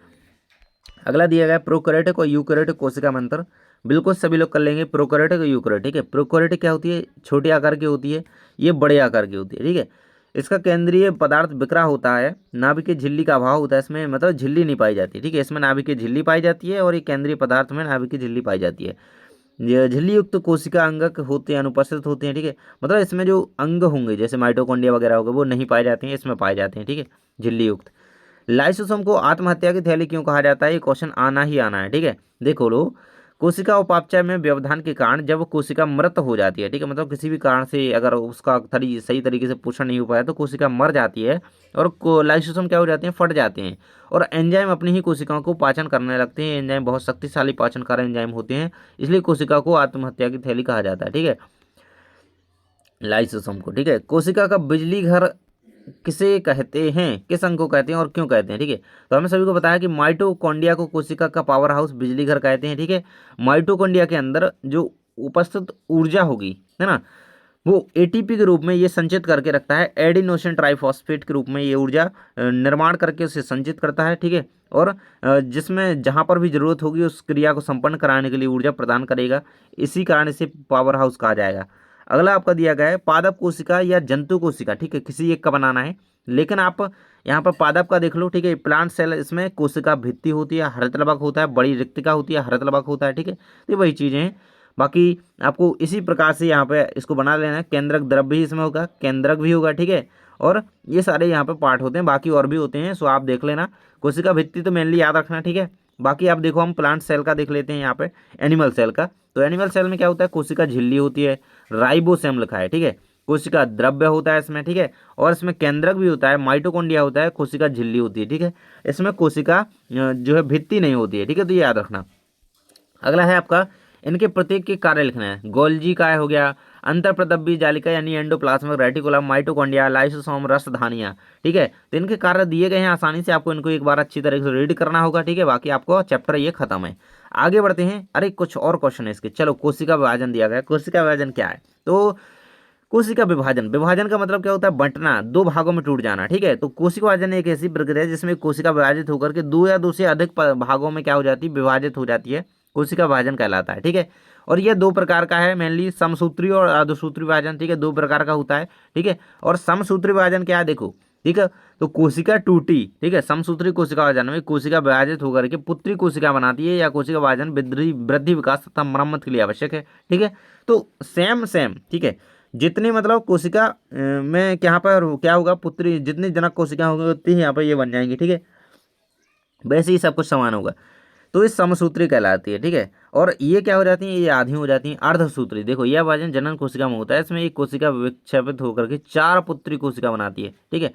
S2: अगला दिया गया प्रोकैरियोटिक और यूकैरियोटिक कोशिका में अंतर। बिल्कुल सभी लोग कर लेंगे, प्रोकैरियोटिक और यूकैरियोटिक, ठीक है। प्रोकैरियोटिक क्या होती है? छोटे आकार की होती है, ये बड़े आकार की होती है, ठीक है। इसका केंद्रीय पदार्थ बिखरा होता है, नाभिकीय झिल्ली का अभाव होता है इसमें, मतलब झिल्ली नहीं पाई जाती, ठीक है। इसमें नाभिकीय झिल्ली पाई जाती है और ये केंद्रीय पदार्थ में नाभिकीय झिल्ली पाई जाती है। ये झिल्ली युक्त कोशिका अंगक होते हैं, अनुपस्थित होते हैं, ठीक है। मतलब इसमें जो अंग होंगे जैसे माइटोकॉन्ड्रिया वगैरह होगा वो नहीं पाए जाते हैं, इसमें पाए जाते हैं, ठीक है, झिल्ली युक्त। लाइसोसोम को आत्महत्या की थैली क्यों कहा जाता है? ये क्वेश्चन आना ही आना है, ठीक है। देखो लो, कोशिका उपापचय में व्यवधान के कारण जब कोशिका मृत हो जाती है, ठीक है, मतलब किसी भी कारण से अगर उसका सही तरीके से पोषण नहीं हो पाया तो कोशिका मर जाती है और लाइसोसोम क्या हो जाते हैं? फट जाते हैं और एंजाइम अपनी ही कोशिकाओं को पाचन करने लगते हैं। एंजाइम बहुत शक्तिशाली पाचनकारी एंजाइम होते हैं, इसलिए कोशिका को आत्महत्या की थैली कहा जाता है, ठीक है, लाइसोसोम को, ठीक है। कोशिका का बिजली घर किसे कहते हैं? किस अंग को कहते हैं और क्यों कहते हैं, ठीक है। तो हमें सभी को बताया कि माइटोकॉन्ड्रिया को कोशिका का पावर हाउस, बिजली घर कहते हैं, ठीक है। माइटोकॉन्ड्रिया के अंदर जो उपस्थित ऊर्जा होगी, है ना, वो एटीपी के रूप में ये संचित करके रखता है, एडिनोसिन ट्राइफॉस्फेट के रूप में ये ऊर्जा निर्माण करके उसे संचित करता है, ठीक है। और जिसमें जहाँ पर भी जरूरत होगी उस क्रिया को संपन्न कराने के लिए ऊर्जा प्रदान करेगा, इसी कारण इसे पावर हाउस कहा जाएगा। अगला आपका दिया गया है पादप कोशिका या जंतु कोशिका, ठीक है, किसी एक का बनाना है, लेकिन आप यहाँ पर पादप का देख लो, ठीक है। प्लांट सेल, इसमें कोशिका भित्ति होती है, हरितलवक होता है, बड़ी रिक्तिका होती है, हरितलवक होता है, ठीक है। ये वही चीज़ें हैं, बाकी आपको इसी प्रकार से यहाँ पे इसको बना लेना है। केंद्रक द्रव्य भी इसमें होगा, केंद्रक भी होगा, ठीक है। और ये सारे यहाँ पे पार्ट होते हैं, बाकी और भी होते हैं, सो आप देख लेना। कोशिका भित्ति तो मेनली याद रखना, ठीक है। बाकी आप देखो, हम प्लांट सेल का देख लेते हैं यहाँ पे, एनिमल सेल का। तो एनिमल सेल में क्या होता है? कोशिका झिल्ली होती है, राइबोसोम लिखा है, ठीक है। कोशिका द्रव्य होता है इसमें, ठीक है। और इसमें केंद्रक भी होता है, माइटोकॉन्ड्रिया होता है, कोशिका झिल्ली होती है, ठीक है। इसमें कोशिका जो है भित्ति नहीं होती है, ठीक है, तो ये याद रखना। अगला है आपका, इनके प्रत्येक के कार्य लिखना है। गोल्जी काय हो गया, अंतःप्रदब्बी जालिका यानी एंडोप्लाज्मिक रेटिकुलम, माइटोकॉन्ड्रिया, लाइसोसोम, रसधानियां, ठीक है। तो इनके कार्य दिए गए हैं आसानी से, आपको इनको एक बार अच्छी तरह से रीड करना होगा, ठीक है। बाकी आपको चैप्टर ये खत्म है। आगे बढ़ते हैं। अरे कुछ और क्वेश्चन है इसके, चलो। कोशिका विभाजन दिया गया, कोशिका विभाजन क्या है? तो कोशिका विभाजन, विभाजन का मतलब क्या होता है? बंटना, दो भागों में टूट जाना, ठीक है। तो कोशिका विभाजन एक ऐसी प्रक्रिया है जिसमें कोशिका विभाजित होकर के दो या दो से अधिक भागों में क्या हो जाती है? विभाजित हो जाती है, कोशिका विभाजन कहलाता है, ठीक है। और ये दो प्रकार का है मेनली, समसूत्री और अर्धसूत्री विभाजन, ठीक है, दो प्रकार का होता है, ठीक है। और समसूत्री विभाजन क्या है देखो, ठीक है। तो कोशिका टूटी, ठीक है, समसूत्री कोशिका विभाजन में कोशिका विभाजित होकर के पुत्री कोशिका बनाती है, या कोशिका विभाजन वृद्धि विकास तथा मरम्मत के लिए आवश्यक है, ठीक है। तो सेम सेम, ठीक है, जितनी मतलब कोशिका में यहाँ पर क्या होगा? पुत्री, जितनी जनक कोशिका होंगी उतनी ही यहाँ पर ये बन जाएंगी, ठीक है। वैसे ही सब कुछ समान होगा, तो ये समसूत्री कहलाती है, ठीक है। और ये क्या हो जाती है? ये आधी हो जाती है अर्धसूत्री। देखो, यह विभाजन जनन कोशिका में होता है, इसमें एक कोशिका विक्षेपित होकर के चार पुत्री कोशिका बनाती है, ठीक है।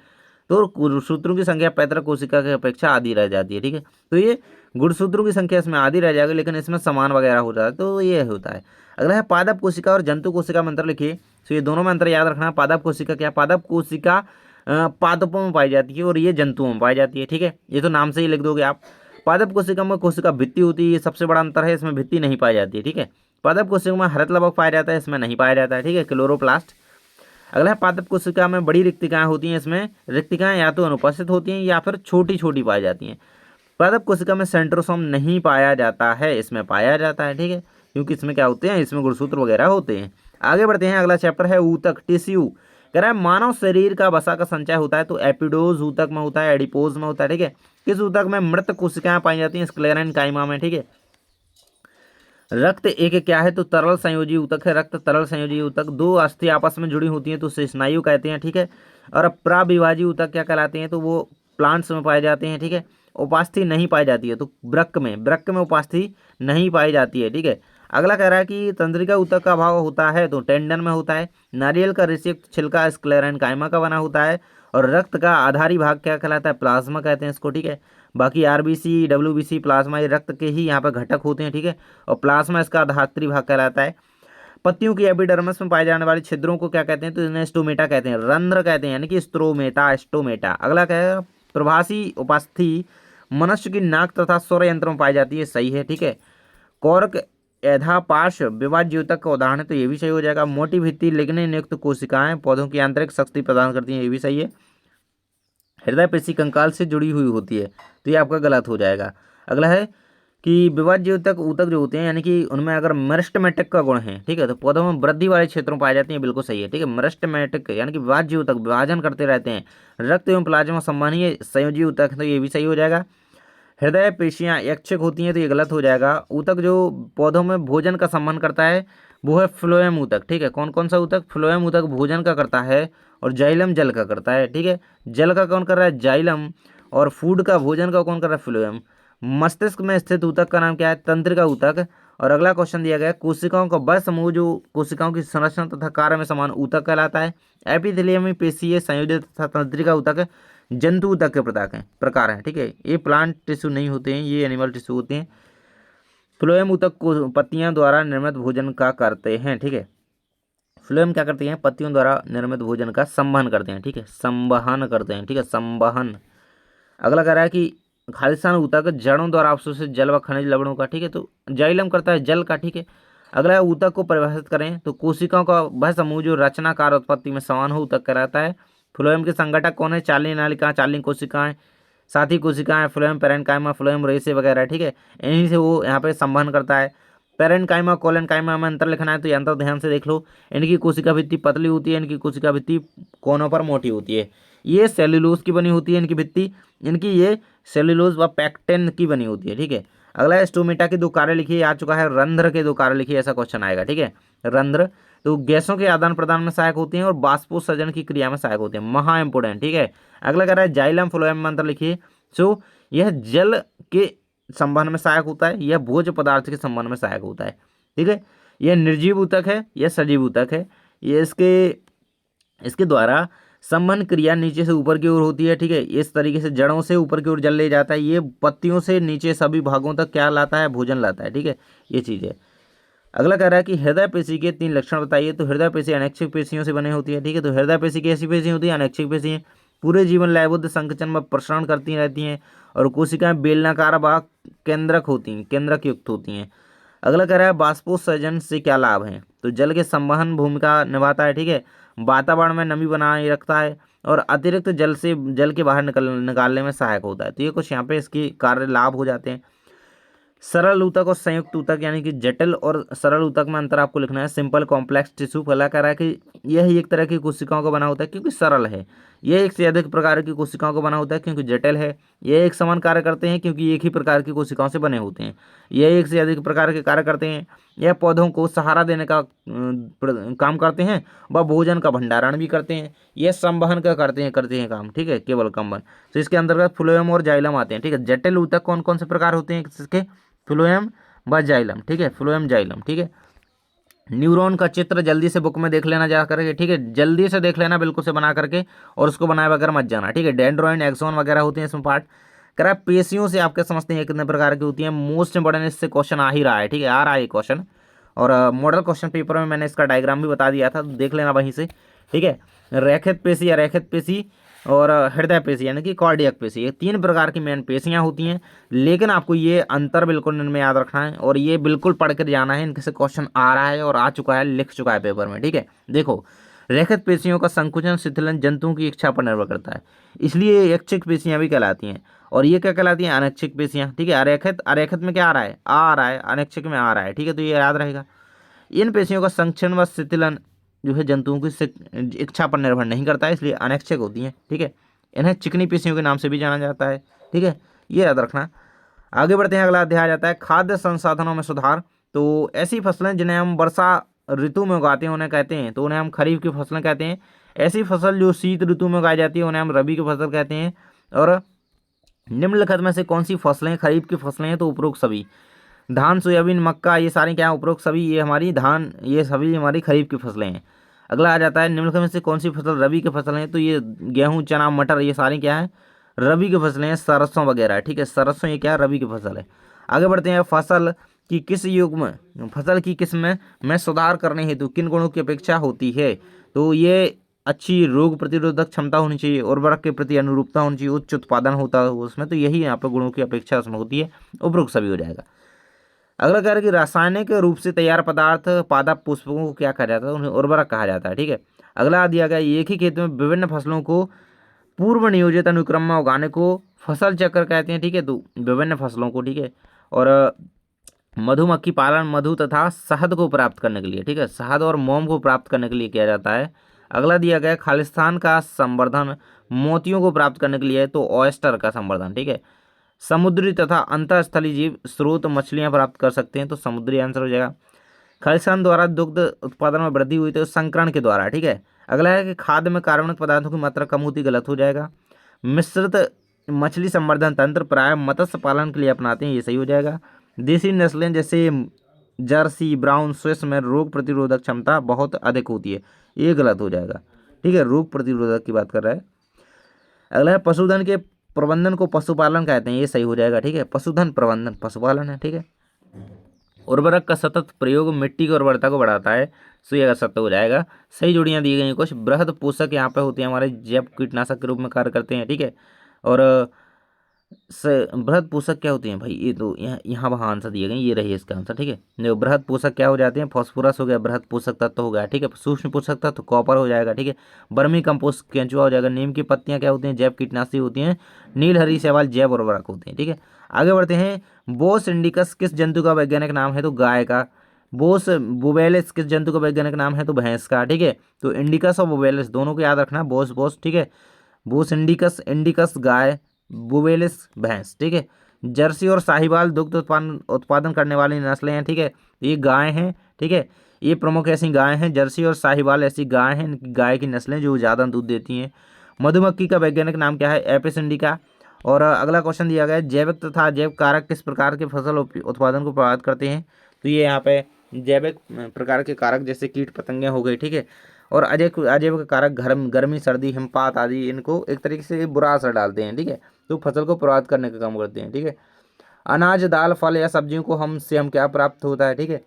S2: तो गुणसूत्रों की संख्या पैतृक कोशिका की अपेक्षा आधी रह जाती है, ठीक है। तो ये गुणसूत्रों की संख्या इसमें आधी रह जाएगी, लेकिन इसमें समान वगैरह हो जाता है, तो ये होता है। अगला है पादप कोशिका और जंतु कोशिका में अंतर लिखिए। तो ये दोनों में अंतर याद रखना। पादप कोशिका क्या? पादप कोशिका पादपों में पाई जाती है और ये जंतुओं में पाई जाती है, ठीक है। ये तो नाम से ही लिख दोगे आप। पादप कोशिका में कोशिका भित्ति होती है, ये सबसे बड़ा अंतर है, इसमें भित्ति नहीं पाई जाती है, ठीक है। पादप कोशिका में हरित लवक पाया जाता है, इसमें नहीं पाया जाता है, ठीक है, क्लोरोप्लास्ट। अगला है पादप कोशिका में बड़ी रिक्तिकाएं होती हैं, इसमें रिक्तिकाएं या तो अनुपस्थित होती हैं या फिर छोटी छोटी पाई जाती हैं। पादप कोशिका में सेंट्रोसोम नहीं पाया जाता है, इसमें पाया जाता है, ठीक है, क्योंकि इसमें क्या होते हैं? इसमें गुणसूत्र वगैरह होते हैं। आगे बढ़ते हैं। अगला चैप्टर है ऊतक, टिश्यू। कह रहा है मानव शरीर का वसा का संचय होता है, तो एपिडोज ऊतक में होता है, एडिपोज में होता है, ठीक है। किस ऊतक में मृत कोशिकाएं पाई जाती हैं? स्क्लेरन काइमा में, ठीक है। रक्त एक क्या है? तो तरल संयोजी ऊतक है, रक्त तरल संयोजी ऊतक। दो अस्थि आपस में जुड़ी होती हैं तो उसे स्नायु कहते हैं, ठीक है। और प्राविभाजी ऊतक क्या कहलाते हैं? तो वो प्लांट्स में पाए जाते हैं, ठीक है। उपस्थिति नहीं पाई जाती है, तो वृक्क में उपस्थिति नहीं पाई जाती है, ठीक है। अगला कह रहा है कि तंत्रिका ऊतक का अभाव होता है तो टेंडन में होता है। नारियल का रेशेयुक्त छिलका स्क्लेरेन्काइमा का बना होता है। और रक्त का आधारी भाग क्या कहलाता है, प्लाज्मा कहते हैं इसको, ठीक है। बाकी आरबीसी, डब्ल्यूबीसी, प्लाज्मा ये रक्त के ही यहाँ पर घटक होते हैं, ठीक है। और प्लाज्मा इसका आधात्री भाग कहलाता है। पत्तियों की एपिडर्मिस में पाए जाने वाले छिद्रों को क्या कहते हैं, तो इन्हें स्टोमेटा कहते हैं, रंध्र कहते हैं, यानी कि स्टोमेटा। अगला क्या है, प्रभासी उपस्थिति मनुष्य की नाक तथा स्वर यंत्र में पाई जाती है, सही है, ठीक है। कॉर्क एधा पार्श्व विभाज्य ऊतक का उदाहरण है, तो ये भी सही हो जाएगा। मोटी भित्ति लिग्निन युक्त कोशिकाएं पौधों की आंतरिक शक्ति प्रदान करती हैं, ये भी सही है। हृदय पेशी कंकाल से जुड़ी हुई होती है, तो ये आपका गलत हो जाएगा। अगला है कि विभाज्य ऊतक जो होते हैं, यानी कि उनमें अगर मेरिस्टेमेटिक का गुण है, ठीक है, तो पौधों में वृद्धि वाले क्षेत्रों में पाए जाते हैं, बिल्कुल सही है, ठीक है। मेरिस्टेमेटिक यानी कि विभाज्य ऊतक विभाजन करते रहते हैं, रक्त एवं प्लाज्मा संबंधी संयोजी ऊतक है, तो ये भी सही हो जाएगा। हृदय पेशियां ऐच्छिक होती हैं, तो ये गलत हो जाएगा। ऊतक जो पौधों में भोजन का संबंध करता है वो है फ्लोएम ऊतक, ठीक है। कौन कौन सा ऊतक, फ्लोएम ऊतक भोजन का करता है और जाइलम जल का करता है, ठीक है। जल का कौन कर रहा है, जाइलम, और फूड का भोजन का कौन कर रहा है, फ्लोएम। मस्तिष्क में स्थित ऊतक का नाम क्या है, तंत्रिका ऊतक। और अगला क्वेश्चन दिया गया है, कोशिकाओं का वह समूह जो कोशिकाओं की संरचना तथा कार्य में समान ऊतक कहलाता है। एपिथेलियम पेशीय संयोजित तथा तंत्रिका ऊतक जंतु ऊतक के प्रकार हैं, ठीक है। ये प्लांट टिश्यू नहीं होते हैं, ये एनिमल टिश्यू होते हैं। फ्लोएम ऊतक को पत्तियां द्वारा निर्मित भोजन का करते हैं, ठीक है। फ्लोएम क्या करती हैं, पत्तियों द्वारा निर्मित भोजन का संवहन करते हैं, ठीक है, संवहन करते हैं, ठीक है, संवहन। अगला कह रहा है कि खालिस्तान ऊतक जड़ों द्वारा अवशोषित जल व खनिज लवणों का, ठीक है, तो जाइलम करता है जल का, ठीक है। अगला ऊतक को परिभाषित करें, तो कोशिकाओं का वह समूह जो रचनाकार उत्पत्ति में समान हो ऊतक कहलाता है। फ्लोएम के संगठक कौन है, चालनी नालिका, चालनी कोशिकाएं, साथी कोशिकाएं, फ्लोएम पेरेन्काइमा, फ्लोएम रेसे वगैरह, ठीक है। इन्हीं से वो यहाँ पे संवहन करता है। पेरेन्काइमा कोलेनकाइमा में अंतर लिखना है, तो ये अंतर ध्यान से देख लो। इनकी कोशिका भित्ति पतली होती है, इनकी कोशिका भित्ति कोनों पर मोटी होती है। ये सेल्यूलोज की बनी होती है इनकी भित्ति, इनकी ये सेल्यूलोज व पैक्टिन की बनी होती है, ठीक है। अगला है स्टोमेटा के दो कार्य लिखिए, आ चुका है। रंध्र के दो कार्य लिखिए, ऐसा क्वेश्चन आएगा, ठीक है। रंध्र तो गैसों के आदान प्रदान में सहायक होती हैं और बाष्पोत्सर्जन की क्रिया में सहायक होते हैं, महा इंपोर्टेंट, ठीक है। अगला कह रहा है जाइलम फ्लोएम में अंतर लिखिए। सो यह जल के संबंध में सहायक होता है, यह भोज्य पदार्थ के संबंध में सहायक होता है, ठीक है। यह निर्जीव ऊतक है, यह सजीव ऊतक है। ये इसके द्वारा संवहन क्रिया नीचे से ऊपर की ओर होती है, ठीक है। इस तरीके से जड़ों से ऊपर की ओर जल ले जाता है, ये पत्तियों से नीचे सभी भागों तक क्या लाता है, भोजन लाता है, ठीक है, ये चीज़ है। अगला कह रहा है कि हृदय पेशी के 3 लक्षण बताइए, तो हृदय पेशी अनैच्छिक पेशियों से बनी होती है, ठीक है। तो हृदय पेशी की ऐसी पेशी होती है, अनैच्छिक पेशी पूरे जीवन लयबद्ध संकुचन में प्रसारण करती रहती हैं और कोशिकाएं बेलनाकार व केंद्रक युक्त होती हैं। अगला कह रहा है बाष्पोत्सर्जन से क्या लाभ है, तो जल के संवहन भूमिका निभाता है, ठीक है। वातावरण में नमी बनाए रखता है और अतिरिक्त जल के बाहर निकालने में सहायक होता है। तो ये कुछ यहाँ पे इसके कार्य लाभ हो जाते हैं। सरल ऊतक और संयुक्त ऊतक, यानी कि जटिल और सरल ऊतक में अंतर आपको लिखना है। सिंपल कॉम्प्लेक्स टिश्यू पहला कह रहा है कि यह एक तरह की कोशिकाओं का बना होता है क्योंकि सरल है। यह एक से अधिक प्रकार की कोशिकाओं का बना होता है क्योंकि जटिल है। यह एक समान कार्य करते हैं क्योंकि एक ही प्रकार की कोशिकाओं से बने होते हैं। यह एक से अधिक प्रकार के कार्य करते हैं। यह पौधों को सहारा देने का काम करते हैं व भोजन का भंडारण भी करते हैं। यह संवहन का करते हैं काम, ठीक है, केवल कंबन। तो इसके अंतर्गत फ्लोएम और जाइलम आते हैं, ठीक है। जटिल ऊतक कौन कौन से प्रकार होते हैं इसके, फ्लोएम व जाइलम, ठीक है, फ्लोएम जाइलम, ठीक है। न्यूरॉन का चित्र जल्दी से बुक में देख लेना जा करके, ठीक है, जल्दी से देख लेना बिल्कुल से बना करके, और उसको बनाए बगैर मत जाना, ठीक है। डेंड्रोइन एक्सोन वगैरह होते हैं इसमें पार्ट। कह रहा है पेशियों से आपके समझते हैं कितने प्रकार की होती हैं। मोस्ट इंपॉर्टेंट इससे क्वेश्चन आ ही रहा है, ठीक है, आ रहा है ये क्वेश्चन। और मॉडल क्वेश्चन पेपर में मैंने इसका डायग्राम भी बता दिया था, तो देख लेना वहीं से, ठीक है। रेखित पेशी या रेखित पेशी और हृदय पेशी यानी कि कार्डियक पेशी, ये 3 प्रकार की मेन पेशियां होती हैं। लेकिन आपको ये अंतर बिल्कुल इनमें याद रखना है और ये बिल्कुल पढ़ कर जाना है। इनके से क्वेश्चन आ रहा है और आ चुका है, लिख चुका है पेपर में, ठीक है। देखो, रेखित पेशियों का संकुचन शिथिलन जंतुओं की इच्छा पर निर्भर करता है, इसलिए ऐच्छिक पेशियां भी कहलाती हैं। और ये क्या कहलाती हैं, अनैच्छिक पेशियां, ठीक है। अरेखित में क्या आ रहा है, अनैच्छिक में आ रहा है, ठीक है, तो ये याद रहेगा। इन पेशियों का संकुचन व शिथिलन जो है जंतुओं की इच्छा पर निर्भर नहीं करता है, इसलिए अनैच्छिक होती हैं, ठीक है। इन्हें चिकनी पेशियों के नाम से भी जाना जाता है, ठीक है, ये याद रखना। आगे बढ़ते हैं, अगला अध्याय आ जाता है खाद्य संसाधनों में सुधार। तो ऐसी फसलें जिन्हें हम वर्षा ऋतु में उगाते हैं उन्हें कहते हैं, तो उन्हें हम खरीफ की फसलें कहते हैं। ऐसी फसल जो शीत ऋतु में उगाई जाती है उन्हें हम रबी की फसल कहते हैं। और निम्नलिखित में से कौन सी फसलें खरीफ की फसलें हैं? तो उपरोक्त सभी। धान, सोयाबीन, मक्का, ये सारी क्या है? उपरोक्त सभी ये हमारी धान, ये सभी हमारी खरीफ की फसलें हैं। अगला आ जाता है निम्नलिखित में से कौन सी फसल रबी की फसल है? तो ये गेहूं, चना, मटर, ये सारी क्या है? रबी की फसलें हैं। सरसों वगैरह, ठीक है, सरसों ये क्या है? रबी की फसल है। आगे बढ़ते हैं। फसल की किस्म में सुधार करने हेतु किन गुणों की अपेक्षा होती है? तो ये अच्छी रोग प्रतिरोधक क्षमता होनी चाहिए, उर्वरक के प्रति अनुरूपता होनी चाहिए, उच्च उत्पादन होता है उसमें, तो यही यहाँ पर गुणों की अपेक्षा उसमें होती है। उपरोक्त सभी हो जाएगा। अगला कह रहा है कि रासायनिक रूप से तैयार पदार्थ पादप पुष्पों को क्या कहा जाता है? उन्हें उर्वरक कहा जाता है, ठीक है। अगला दिया गया, एक ही खेत में विभिन्न फसलों को पूर्व नियोजित अनुक्रम में उगाने को फसल चक्र कहते हैं, ठीक है। तो विभिन्न फसलों को, ठीक है। और मधुमक्खी पालन मधु तथा शहद को प्राप्त करने के लिए, ठीक है, शहद और मोम को प्राप्त करने के लिए किया जाता है। अगला दिया गया, खालिस्तान का संवर्धन मोतियों को प्राप्त करने के लिए है, तो ऑयस्टर का संवर्धन, ठीक है। समुद्री तथा अंतःस्थलीय जीव स्रोत मछलियां प्राप्त कर सकते हैं, तो समुद्री आंसर हो जाएगा। खालिस्तान द्वारा दुग्ध उत्पादन में वृद्धि हुई तो संकरण के द्वारा, ठीक है। अगला है कि खाद्य में कार्बनिक पदार्थों की मात्रा कम होती, गलत हो जाएगा। मिश्रित मछली संवर्धन तंत्र प्राय मत्स्य पालन के लिए अपनाते हैं, ये सही हो जाएगा। देसी नस्लें जैसे जर्सी, ब्राउन, स्विस में रोग प्रतिरोधक क्षमता बहुत अधिक होती है, ये गलत हो जाएगा, ठीक है। रोग प्रतिरोधक की बात कर रहा है। अगला है पशुधन के प्रबंधन को पशुपालन कहते हैं, ये सही हो जाएगा, ठीक है। पशुधन प्रबंधन पशुपालन है, ठीक है। उर्वरक का सतत प्रयोग मिट्टी की उर्वरता को बढ़ाता है, सो ये सत्य हो जाएगा। सही जोड़ियां दी गई हैं कुछ। बृहद पोषक यहाँ पे होते हैं हमारे, जैव कीटनाशक के रूप में कार्य करते हैं, ठीक है। और बृहद पोषक क्या होते हैं भाई? ये तो यहाँ वहाँ आंसर दिए गए, ये रही इसका आंसर, ठीक है। देखो, बृहद पोषक क्या हो जाते हैं? फॉस्फोरस हो गया, बृहद पोषक तत्व हो गया, ठीक है। सूक्ष्म पोषक तत्व कॉपर हो जाएगा, ठीक है। वर्मी कंपोस्ट केंचुआ हो जाएगा। नीम की पत्तियां क्या होती हैं? जैव कीटनाशी होती हैं। नील हरी शैवाल जैव उर्वरक होते हैं, ठीक है। आगे बढ़ते हैं। बोस इंडिकस किस जंतु का वैज्ञानिक नाम है? तो गाय का। बोस बुबेलिस किस जंतु का वैज्ञानिक नाम है? तो भैंस का, ठीक है। तो इंडिकस और बुबेलिस दोनों को याद रखना, बोस बोस, ठीक है। बोस इंडिकस, इंडिकस गाय, बुबेलिस भैंस, ठीक है। जर्सी और साहिवाल दुग्ध उत्पादन करने वाली नस्लें हैं, ठीक है। ये गाय हैं, ठीक है। ये प्रमुख ऐसी गाय हैं। जर्सी और साहिवाल ऐसी गाय हैं, गाय की नस्लें जो ज़्यादा दूध देती हैं। मधुमक्खी का वैज्ञानिक नाम क्या है? Apis indica. और अगला क्वेश्चन दिया गया है, जैविक तथा अजैव कारक किस प्रकार के फसल उत्पादन को प्रभावित करते हैं? तो ये यहाँ पे जैविक प्रकार के कारक जैसे कीट पतंगे हो गई, ठीक है। और अजैव अजैव के कारक गर्मी, सर्दी, हिमपात आदि इनको एक तरीके से बुरा असर डालते हैं, ठीक है। तो फसल को प्रभावित करने का काम करते हैं, ठीक है। अनाज, दाल, फल या सब्जियों को हम क्या प्राप्त होता है, ठीक है।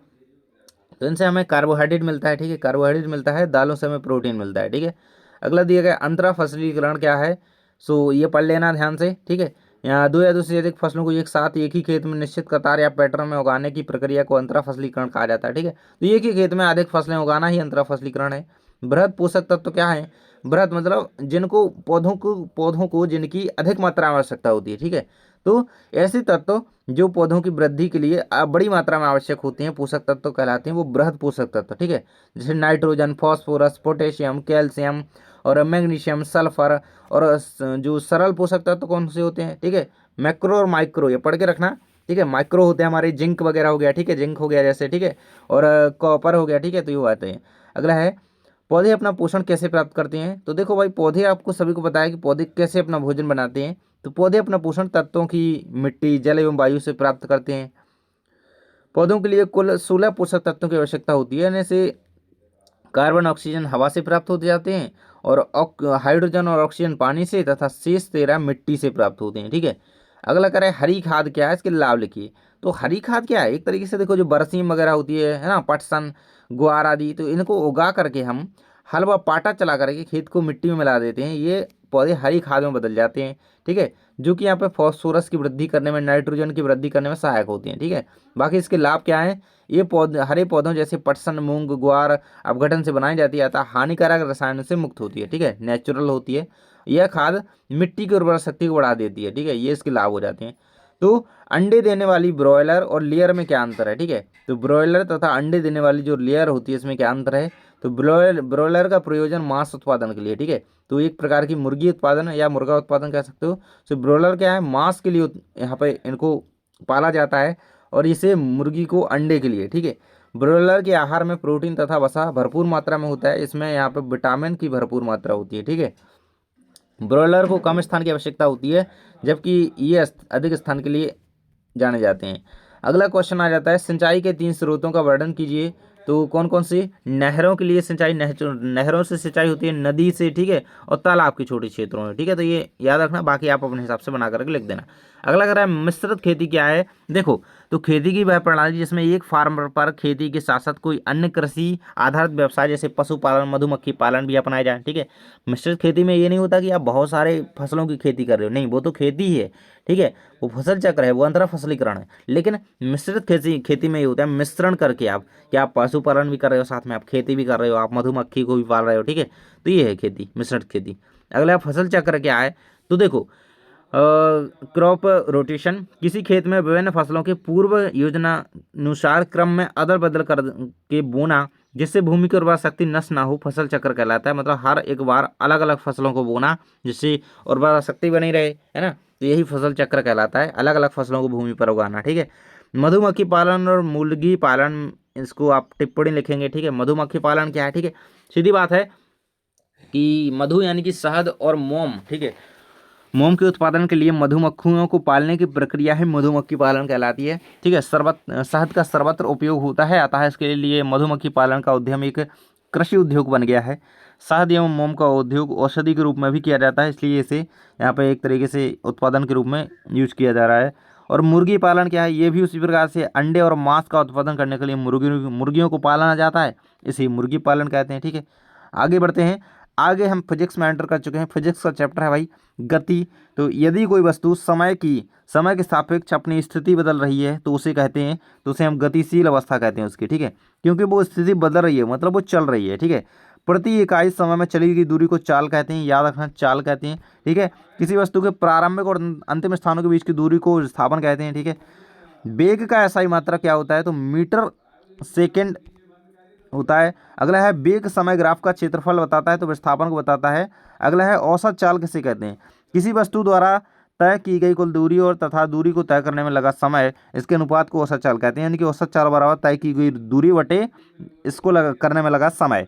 S2: तो इनसे हमें कार्बोहाइड्रेट मिलता है, ठीक है, कार्बोहाइड्रेट मिलता है। दालों से हमें प्रोटीन मिलता है, ठीक है। अगला दिया गया, अंतरा फसलीकरण क्या है? सो ये पढ़ लेना ध्यान से, ठीक है। यहाँ दो या दो से अधिक फसलों को एक साथ एक ही खेत में निश्चित कतार या पैटर्न में उगाने की प्रक्रिया को अंतरा फसलीकरण कहा जाता है, ठीक है। तो एक ही खेत में अधिक फसलें उगाना ही अंतरा फसलीकरण है। बृहद पोषक तत्व क्या है? बृहद मतलब जिनको पौधों को जिनकी अधिक मात्रा में आवश्यकता होती है, ठीक है। तो ऐसे तत्व जो पौधों की वृद्धि के लिए बड़ी मात्रा में आवश्यक होते हैं, पोषक तत्व कहलाते हैं, वो बृहद पोषक तत्व, ठीक है। जैसे नाइट्रोजन, फास्फोरस, पोटेशियम, कैल्शियम और मैग्नीशियम, सल्फर। और जो सरल पोषक तत्व कौन से होते हैं, ठीक है, मैक्रो और माइक्रो, ये पढ़ के रखना, ठीक है। माइक्रो होते हैं हमारे जिंक वगैरह हो गया, ठीक है, जिंक हो गया जैसे, ठीक है। और कॉपर हो गया, ठीक है। तो ये आते हैं। अगला है, पौधे अपना पोषण कैसे प्राप्त करते हैं? तो देखो भाई, पौधे आपको सभी को पता है कि पौधे कैसे अपना भोजन बनाते हैं। तो पौधे अपना पोषण तत्वों की मिट्टी, जल एवं वायु से प्राप्त करते हैं। पौधों के लिए कुल 16 पोषक तत्वों की आवश्यकता होती है। इनमें से कार्बन, ऑक्सीजन हवा से प्राप्त होते जाते हैं, और हाइड्रोजन और ऑक्सीजन पानी से, तथा शेष 13 मिट्टी से प्राप्त होते हैं, ठीक है। अगला करें, हरी खाद क्या है? इसके लाभ लिखिए। तो हरी खाद क्या है? एक तरीके से देखो, जो बरसीम वगैरह होती है ना, पटसन, ग्वार आदि, तो इनको उगा करके हम हल व पाटा चला करके खेत को मिट्टी में मिला देते हैं, ये पौधे हरी खाद में बदल जाते हैं, ठीक है। जो कि यहाँ पे फॉस्फोरस की वृद्धि करने में, नाइट्रोजन की वृद्धि करने में सहायक होती हैं, ठीक है। बाकी इसके लाभ क्या हैं? ये पौधे हरे पौधों जैसे पटसन, मूंग, ग्वार अपघटन से बनाई जाती है, अतः हानिकारक रसायनों से मुक्त होती है, ठीक है, नेचुरल होती है। यह खाद मिट्टी की उर्वरक शक्ति को बढ़ा देती है, ठीक है, ये इसके लाभ हो जाते हैं। तो अंडे देने वाली ब्रॉयलर और लेयर में क्या अंतर है, ठीक है। तो ब्रॉयलर तथा अंडे देने वाली जो लेयर होती है, इसमें क्या अंतर है? तो ब्रॉयलर का प्रयोजन मांस उत्पादन के लिए, ठीक है। तो एक प्रकार की मुर्गी उत्पादन या मुर्गा उत्पादन कह सकते हो। तो ब्रॉयलर क्या है? मांस के लिए यहाँ पे इनको पाला जाता है, और इसे मुर्गी को अंडे के लिए, ठीक है। ब्रॉयलर के आहार में प्रोटीन तथा वसा भरपूर मात्रा में होता है। इसमें यहाँ पे विटामिन की भरपूर मात्रा होती है, ठीक है। ब्रॉयलर को कम स्थान की आवश्यकता होती है, जबकि ये अधिक स्थान के लिए जाने जाते हैं। अगला क्वेश्चन आ जाता है, सिंचाई के 3 स्रोतों का वर्णन कीजिए। तो कौन कौन सी? नहरों के लिए सिंचाई, नहरों से सिंचाई होती है, नदी से, ठीक है, और तालाब के छोटे क्षेत्रों में, ठीक है। तो ये याद रखना, बाकी आप अपने हिसाब से बना करके लिख देना। अगला कह रहा है मिश्रित खेती क्या है। देखो, तो खेती की वह प्रणाली जिसमें एक फार्मर पर खेती के साथ साथ कोई अन्य कृषि आधारित व्यवसाय जैसे पशुपालन, मधुमक्खी पालन भी अपनाया जाए, ठीक है। मिश्रित खेती में ये नहीं होता कि आप बहुत सारे फसलों की खेती कर रहे हो, नहीं, वो तो खेती ही है, ठीक है, वो फसल चक्र है, वो अंतरा फसलीकरण है। लेकिन मिश्रित खेती खेती में ये होता है मिश्रण करके आप, कि आप पशुपालन भी कर रहे हो, साथ में आप खेती भी कर रहे हो, आप मधुमक्खी को भी पाल रहे हो, ठीक है। तो ये है खेती, मिश्रित खेती। अगला फसल चक्र क्या है। तो देखो, क्रॉप रोटेशन, किसी खेत में विभिन्न फसलों के पूर्व योजना अनुसार क्रम में अदल बदल कर के बोना, जिससे भूमि की उर्वरा शक्ति नष्ट ना हो, फसल चक्र कहलाता है। मतलब हर एक बार अलग अलग फसलों को बोना जिससे उर्वरा शक्ति बनी रहे, है ना। तो यही फसल चक्र कहलाता है, अलग अलग फसलों को भूमि पर उगाना, ठीक है। मधुमक्खी पालन और मुर्गी पालन, इसको आप टिप्पणी लिखेंगे, ठीक है। मधुमक्खी पालन क्या है, ठीक है, सीधी बात है कि मधु यानी कि शहद और मोम, ठीक है, मोम के उत्पादन के लिए मधुमक्खियों को पालने की प्रक्रिया है मधुमक्खी पालन कहलाती है, ठीक है। शहद का सर्वत्र उपयोग होता है, अतः इसके लिए मधुमक्खी पालन का उद्यम एक कृषि उद्योग बन गया है। शहद एवं मोम का उद्योग औषधि के रूप में भी किया जाता है, इसलिए इसे यहाँ पे एक तरीके से उत्पादन के रूप में यूज किया जा रहा है। और मुर्गी पालन क्या है, ये भी उसी प्रकार से अंडे और मांस का उत्पादन करने के लिए मुर्गियों को पाला जाता है, इसे मुर्गी पालन कहते हैं, ठीक है। आगे बढ़ते हैं। आगे हम फिजिक्स में एंटर कर चुके हैं। फिजिक्स का चैप्टर है भाई गति। तो यदि कोई वस्तु समय के सापेक्ष अपनी स्थिति बदल रही है तो उसे कहते हैं, तो उसे हम गतिशील अवस्था कहते हैं उसकी, ठीक है, क्योंकि वो स्थिति बदल रही है, मतलब वो चल रही है, ठीक है। प्रति इकाई समय में चली गई दूरी को चाल कहते हैं, याद रखना, चाल कहते हैं, ठीक है। किसी वस्तु के प्रारंभिक और अंतिम स्थानों के बीच की दूरी को विस्थापन कहते हैं, ठीक है। वेग का एसआई मात्रा क्या होता है, तो मीटर सेकेंड होता है। अगला है वेग समय ग्राफ का क्षेत्रफल बताता है, तो विस्थापन को बताता है। अगला है औसत चाल किसे कहते हैं, किसी वस्तु द्वारा तय की गई कुल दूरी और तथा दूरी को तय करने में लगा समय, इसके अनुपात को औसत चाल कहते हैं। यानी कि औसत चाल बराबर तय की गई दूरी बटे इसको करने में लगा समय।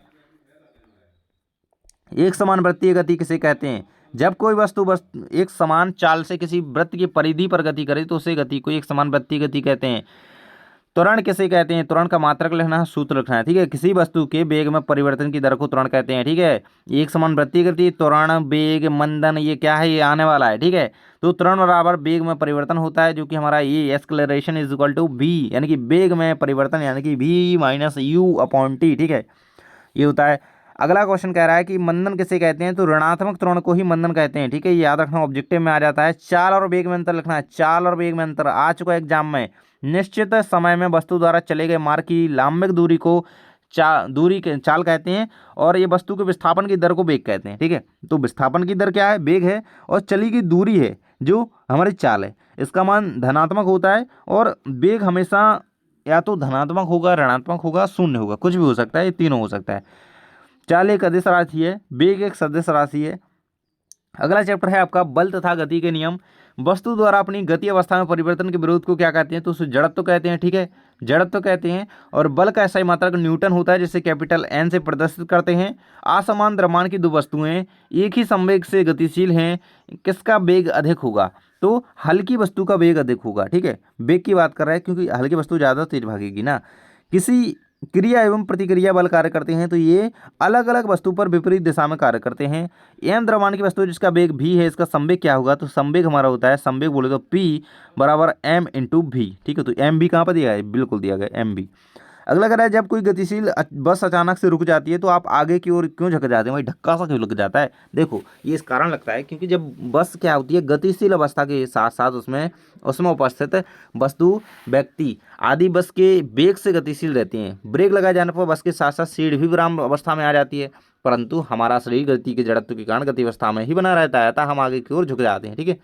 S2: एक समान वृत्तीय गति किसे कहते हैं, जब कोई वस्तु बस एक समान चाल से किसी वृत्त की परिधि पर गति करे तो उसे गति को एक समान वृत्तीय गति कहते हैं। त्वरण किसे कहते हैं, त्वरण का मात्रक लिखना है, सूत्र लिखना है, ठीक है। किसी वस्तु के वेग में परिवर्तन की दर को त्वरण कहते हैं, ठीक है। एक समान वृत्तीय गति, त्वरण, वेग, मंदन, ये क्या है, ये आने वाला है, ठीक है। तो त्वरण बराबर वेग में परिवर्तन होता है, जो कि हमारा ये acceleration is equal to V, यानी कि वेग में परिवर्तन यानी कि V minus U upon T, ठीक है, ये होता है। अगला क्वेश्चन कह रहा है कि मंदन किसे कहते हैं, तो ऋणात्मक त्वरण को ही मंदन कहते हैं, ठीक है। ये याद रखना, ऑब्जेक्टिव में आ जाता है। चाल और वेग में अंतर लिखना है, चाल और वेग में अंतर आ चुका है एग्जाम में। निश्चित समय में वस्तु द्वारा चले गए मार्ग की लांबिक दूरी को चाल कहते हैं, और ये वस्तु के विस्थापन की दर को वेग कहते हैं, ठीक है। तो विस्थापन की दर क्या है, वेग है, और चली गई दूरी है जो हमारी चाल है, इसका मान धनात्मक होता है। और वेग हमेशा या तो धनात्मक होगा, ऋणात्मक होगा, शून्य होगा, कुछ भी हो सकता है, ये तीनों हो सकता है। चाल एक अदिश राशि है, वेग एक सदिश राशि है। अगला चैप्टर है आपका बल तथा गति के नियम। वस्तु द्वारा अपनी गति अवस्था में परिवर्तन के विरोध को क्या कहते हैं, तो उसे जड़त्व कहते हैं, ठीक है, जड़त्व कहते हैं। और बल का एसआई मात्रक न्यूटन होता है, जिसे कैपिटल एन से प्रदर्शित करते हैं। असमान द्रव्यमान की दो वस्तुएं एक ही संवेग से गतिशील हैं, किसका वेग अधिक होगा, तो हल्की वस्तु का वेग अधिक होगा, ठीक है। वेग की बात कर रहा है क्योंकि हल्की वस्तु ज़्यादा तेज भागेगी ना। किसी क्रिया एवं प्रतिक्रिया बल कार्य करते हैं, तो ये अलग अलग वस्तु पर विपरीत दिशा में कार्य करते हैं। एम द्रव्यमान की वस्तु जिसका वेग भी है, इसका संवेग क्या होगा, तो संवेग हमारा होता है, संवेग बोले तो P बराबर एम इंटू भी, ठीक है। तो एम भी कहाँ पर दिया है, बिल्कुल दिया गया एम भी। अगला कह रहा है जब कोई गतिशील बस अचानक से रुक जाती है तो आप आगे की ओर क्यों झुक जाते हैं, भाई धक्का सा क्यों लग जाता है। देखो ये इस कारण लगता है क्योंकि जब बस क्या होती है गतिशील अवस्था के साथ साथ उसमें उपस्थित वस्तु, व्यक्ति आदि बस के वेग से गतिशील रहती हैं। ब्रेक लगाए जाने पर बस के साथ साथ सीट भी विराम अवस्था में आ जाती है, परंतु हमारा शरीर गति के जड़त्व के कारण गति अवस्था में ही बना रहता है, अतः हम आगे की ओर झुक जाते हैं, ठीक है।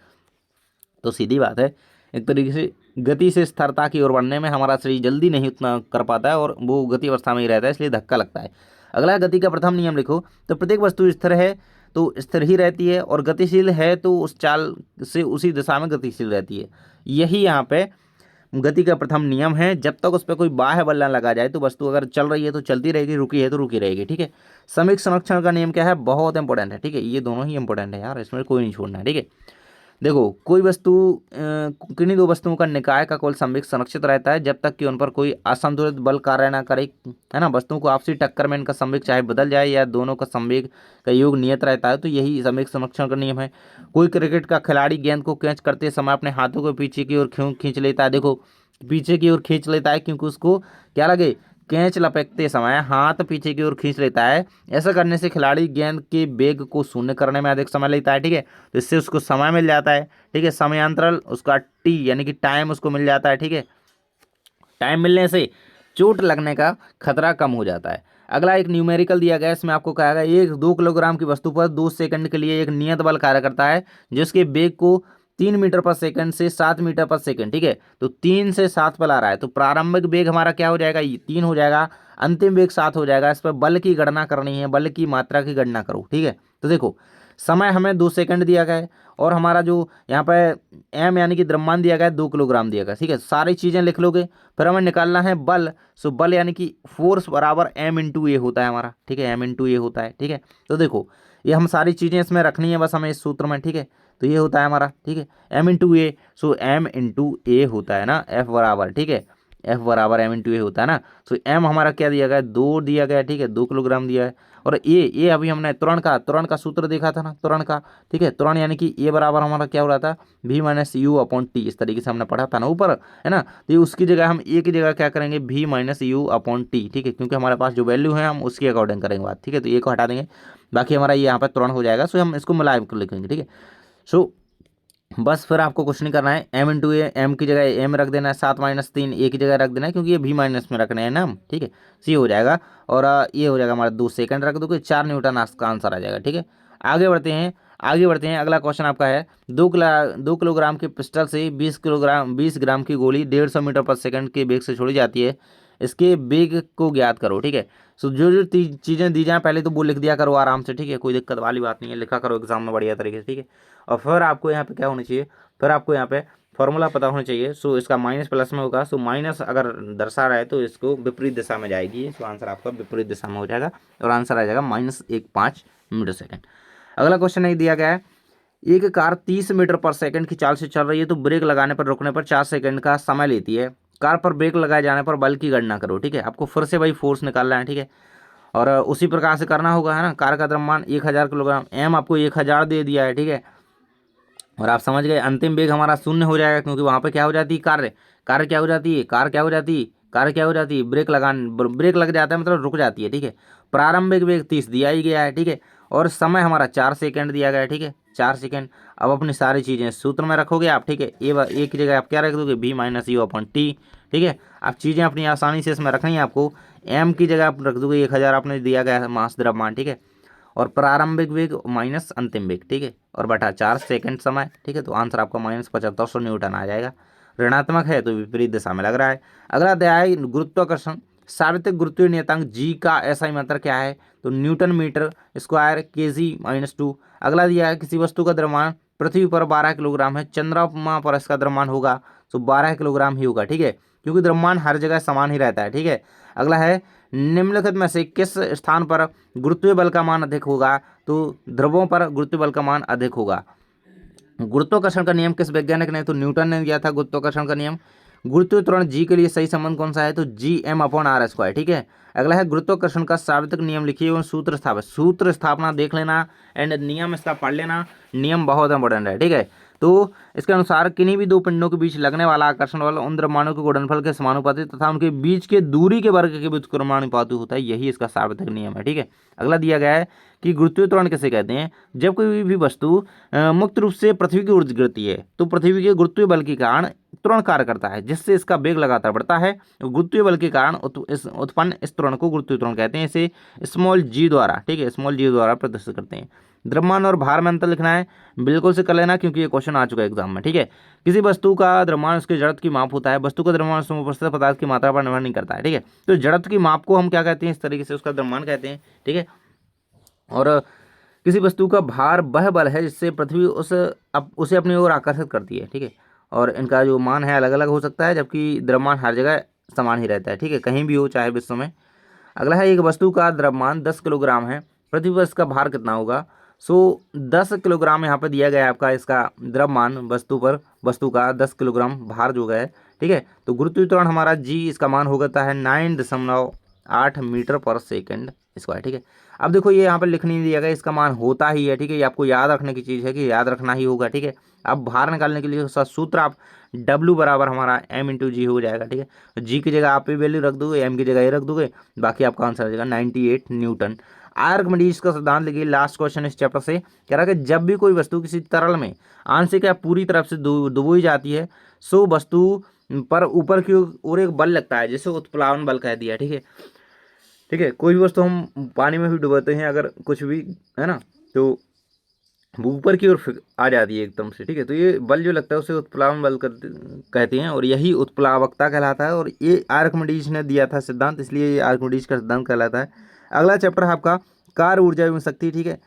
S2: तो सीधी बात है, एक तरीके से गति से स्थिरता की ओर बढ़ने में हमारा शरीर जल्दी नहीं उतना कर पाता है और वो गति अवस्था में ही रहता है, इसलिए धक्का लगता है। अगला गति का प्रथम नियम लिखो। तो प्रत्येक वस्तु स्थिर है तो स्थिर ही रहती है, और गतिशील है तो उस चाल से उसी दिशा में गतिशील रहती है। यही यहाँ पे गति का प्रथम नियम है, जब तक उस पर कोई बाह्य बल ना लगा जाए तो वस्तु अगर चल रही है तो चलती रहेगी, रुकी है तो रुकी रहेगी, ठीक है। सममित संरक्षण का नियम क्या है, बहुत इंपॉर्टेंट है, ठीक है, ये दोनों ही इंपॉर्टेंट है यार, इसमें कोई नहीं छोड़ना है, ठीक है। देखो कोई वस्तु किन्हीं दो वस्तुओं का निकाय का कुल संवेग संरक्षित रहता है जब तक कि उन पर कोई असंतुलित बल कार्य ना करे, है ना। वस्तुओं को आपसी टक्कर में इनका संवेग चाहे बदल जाए या दोनों का संवेग का योग नियत रहता है, तो यही संवेग संरक्षण का नियम है। कोई क्रिकेट का खिलाड़ी गेंद को कैच करते समय अपने हाथों को पीछे की ओर खींच लेता है, देखो पीछे की ओर खींच लेता है क्योंकि उसको क्या लगे, कैच लपेटते समय हाथ पीछे की ओर खींच लेता है। ऐसा करने से खिलाड़ी गेंद के वेग को शून्य करने में अधिक समय लेता है, ठीक है, तो इससे उसको समय मिल जाता है, ठीक है, समयांतराल उसका टी यानी कि टाइम उसको मिल जाता है, ठीक है। टाइम मिलने से चोट लगने का खतरा कम हो जाता है। अगला एक न्यूमेरिकल दिया गया है, इसमें आपको कहा गया एक 2 किलोग्राम की वस्तु पर 2 सेकंड के लिए एक नियत बल कार्य करता है जिसके वेग को 3 मीटर पर सेकंड से 7 मीटर पर सेकंड, ठीक है, तो 3 से 7 पर आ रहा है, तो प्रारंभिक वेग हमारा क्या हो जाएगा, 3 हो जाएगा, अंतिम वेग 7 हो जाएगा। इस पर बल की गणना करनी है, बल की मात्रा की गणना करो, ठीक है। तो देखो समय हमें 2 सेकंड दिया गया है और हमारा जो यहाँ पे एम यानी कि द्रव्यमान दिया गया है 2 किलोग्राम दिया गया, ठीक है, सारी चीज़ें लिख लोगे। फिर हमें निकालना है बल, सो बल यानी कि फोर्स बराबर एम इंटू ए होता है हमारा, ठीक है, एम इंटू ए होता है, ठीक है। तो देखो ये हम सारी चीज़ें इसमें रखनी है बस हमें इस सूत्र में, ठीक है, तो ये होता है हमारा, ठीक है, एम इंटू ए, सो एम इंटू ए होता है ना, एफ बराबर, ठीक है, एफ बराबर एम इंटू ए होता है ना। सो एम हमारा क्या दिया गया है, 2 दिया गया है, ठीक है, 2 किलोग्राम दिया है। और ए अभी हमने त्वरण का सूत्र देखा था ना, त्वरण का, ठीक है, त्वरण यानी कि ए बराबर हमारा क्या हो रहा था, v minus U upon T, इस तरीके से हमने पढ़ा था ना ऊपर, है ना। तो ये उसकी जगह हम ए की जगह क्या करेंगे, v minus U upon T, ठीक है, क्योंकि हमारे पास जो वैल्यू है हम उसके अकॉर्डिंग करेंगे बात, ठीक है, तो ए को हटा देंगे, बाकी हमारा ये यहाँ पर त्वरण हो जाएगा। सो हम इसको मिला कर लिखेंगे, ठीक है। सो बस फिर आपको कुछ नहीं करना है, एम इंटू ए, एम की जगह एम रख देना है, 7-3 ए की जगह रख देना है क्योंकि ये भी माइनस में रखने हैं ना हम, ठीक है, सी हो जाएगा। और ये हो जाएगा हमारा 2 सेकंड रख दोगे, 4 न्यूटन का आंसर आ जाएगा, ठीक है। आगे बढ़ते हैं, आगे बढ़ते हैं। अगला क्वेश्चन आपका है 2 किलोग्राम के पिस्टल से 20 ग्राम की गोली 150 मीटर पर सेकंड के वेग से छोड़ी जाती है, इसके वेग को ज्ञात करो, ठीक है। सो जो जो चीज़ें दी जाएँ पहले तो वो लिख दिया करो आराम से, ठीक है, कोई दिक्कत वाली बात नहीं है, लिखा करो एग्जाम में बढ़िया तरीके से, ठीक है। और फिर आपको यहाँ पे क्या होना चाहिए, फिर आपको यहाँ पे फॉर्मूला पता होना चाहिए। सो इसका माइनस प्लस में होगा, सो माइनस अगर दर्शा रहा है तो इसको विपरीत दिशा में जाएगी, सो आंसर आपका विपरीत दिशा में हो जाएगा और आंसर आ जाएगा -1.5 मीटर सेकंड। अगला क्वेश्चन नहीं दिया गया है, एक कार 30 मीटर पर सेकंड की चाल से चल रही है तो ब्रेक लगाने पर रुकने पर 4 सेकंड का समय लेती है। कार पर ब्रेक लगाए जाने पर बल की गणना करो, ठीक है, आपको फिर से भाई फोर्स निकालना है, ठीक है, और उसी प्रकार से करना होगा, है ना। कार का द्रव्यमान 1000 किलोग्राम, एम आपको 1000 दे दिया है, ठीक है, और आप समझ गए अंतिम वेग हमारा शून्य हो जाएगा क्योंकि वहाँ पे क्या हो जाती है, कार्य क्या हो जाती है, कार्य क्या हो जाती है, ब्रेक लग जाता है मतलब रुक जाती है, ठीक है। प्रारंभिक वेग 30 दिया ही गया है, ठीक है, और समय हमारा 4 सेकंड दिया गया है, ठीक है, 4 सेकंड। अब अपनी सारी चीज़ें सूत्र में रखोगे आप, ठीक है, ए की जगह आप क्या रख दोगे, v minus U upon T, ठीक है। आप चीज़ें अपनी आसानी से इसमें रखनी है आपको, एम की जगह आप रख दोगे 1000 आपने दिया गया है मास द्रव्यमान, ठीक है, और प्रारंभिक वेग माइनस अंतिम वेग, ठीक है, और बटा 4 सेकंड समय, ठीक है, तो आंसर आपका -7500 न्यूटन आ जाएगा। ऋणात्मक है तो विपरीत दिशा में लग रहा है। अगला अध्याय गुरुत्वाकर्षण, सार्वत्रिक गुरुत्वीय नियतांक जी का ऐसा ही मात्रक क्या है, तो न्यूटन मीटर स्क्वायर kg-2। अगला दिया है किसी वस्तु का द्रव्यमान पृथ्वी पर 12 किलोग्राम है, चंद्रमा पर इसका द्रव्यमान होगा तो 12 किलोग्राम ही होगा, ठीक है, क्योंकि द्रव्यमान हर जगह समान ही रहता है, ठीक है। अगला है निम्नलिखित में से किस स्थान पर गुरुत्वीय बल का मान अधिक होगा, तो ध्रुवों पर गुरुत्वीय बल का मान अधिक होगा। गुरुत्वाकर्षण का नियम किस वैज्ञानिक ने, तो न्यूटन ने दिया था गुरुत्वाकर्षण का नियम। गुरुत्वीय त्वरण जी के लिए सही संबंध कौन सा है, तो Gm/r², ठीक है। अगला है गुरुत्वाकर्षण का सार्वत्रिक नियम लिखिए एवं सूत्र स्थापना देख लेना एंड नियम इसका पढ़ लेना, नियम बहुत इंपॉर्टेंट है, ठीक है। तो इसके अनुसार किन्हीं भी दो पिंडों के बीच लगने वाला आकर्षण बल उन द्रव्यमानों के गुणनफल के समानुपाती तथा उनके बीच के दूरी के वर्ग के व्युत्क्रमानुपाती होता है, यही इसका सार्वत्रिक नियम है, ठीक है। अगला दिया गया है कि गुरुत्वीय त्वरण किसे कहते हैं, जब कोई भी वस्तु मुक्त रूप से पृथ्वी की ओर गिरती है तो पृथ्वी के गुरुत्वीय बल के कारण त्वरण कार्य करता है जिससे इसका वेग लगातार बढ़ता है। गुरुत्वीय बल के कारण उत्पन्न इस त्वरण को गुरुत्वीय त्वरण कहते हैं, इसे स्मॉल जी द्वारा, ठीक है, स्मॉल जी द्वारा प्रदर्शित करते हैं। द्रव्यमान और भार में अंतर लिखना है, बिल्कुल से कर लेना क्योंकि ये क्वेश्चन आ चुका है एग्जाम में, ठीक है। किसी वस्तु का द्रव्यमान उसके जड़त्व की माप होता है, वस्तु का द्रव्यमान उसमें उपस्थित पदार्थ की मात्रा पर निर्भर नहीं करता है, ठीक है। तो जड़त्व की माप को हम क्या कहते हैं, इस तरीके से उसका द्रव्यमान कहते हैं, ठीक है। और किसी वस्तु का भार वह बल है जिससे पृथ्वी उसे अपनी ओर आकर्षित करती है, ठीक है। और इनका जो मान है अलग अलग हो सकता है, जबकि द्रव्यमान हर जगह समान ही रहता है, ठीक है, कहीं भी हो चाहे विश्व में। अगला है, एक वस्तु का द्रव्यमान 10 किलोग्राम है, पृथ्वी पर इसका भार कितना होगा। सो 10 किलोग्राम यहाँ पर दिया गया है आपका इसका द्रव्यमान वस्तु पर, वस्तु का 10 किलोग्राम भार जो है, ठीक है। तो गुरुत्वीय त्वरण हमारा जी, इसका मान हो जाता है 9.8 मीटर पर सेकंड स्क्वायर, ठीक है। अब देखो ये यहाँ पर लिख नहीं दिया गया, इसका मान होता ही है, ठीक है, ये आपको याद रखने की चीज़ है कि याद रखना ही होगा, ठीक है। अब भार निकालने के लिए उसका सूत्र आप W बराबर हमारा m/g हो जाएगा, ठीक है। जी की जगह आप वैल्यू रख दोगे, एम की जगह ये रख दोगे, बाकी आपका आंसर आ जाएगा 98 न्यूटन। आर्किमिडीज का सिद्धांत लिखिए, लास्ट क्वेश्चन इस चैप्टर से। कह रहा है कि जब भी कोई वस्तु किसी तरल में आंशिक या पूरी तरफ से डुबोई जाती है, सो वस्तु पर ऊपर की ओर एक बल लगता है, जिसे उत्प्लावन बल कह दिया, ठीक है। ठीक है, कोई भी वस्तु हम पानी में भी डुबाते हैं अगर कुछ भी, है ना, तो वो ऊपर की ओर आ जाती है एकदम से, ठीक है। तो ये बल जो लगता है उसे उत्प्लावन बल कहते हैं, और यही उत्प्लावकता कहलाता है, और ये आर्किमिडीज ने दिया था सिद्धांत, इसलिए ये आर्किमिडीज का सिद्धांत कहलाता है। अगला चैप्टर है आपका कार्य, ऊर्जा एवं शक्ति, ठीक है।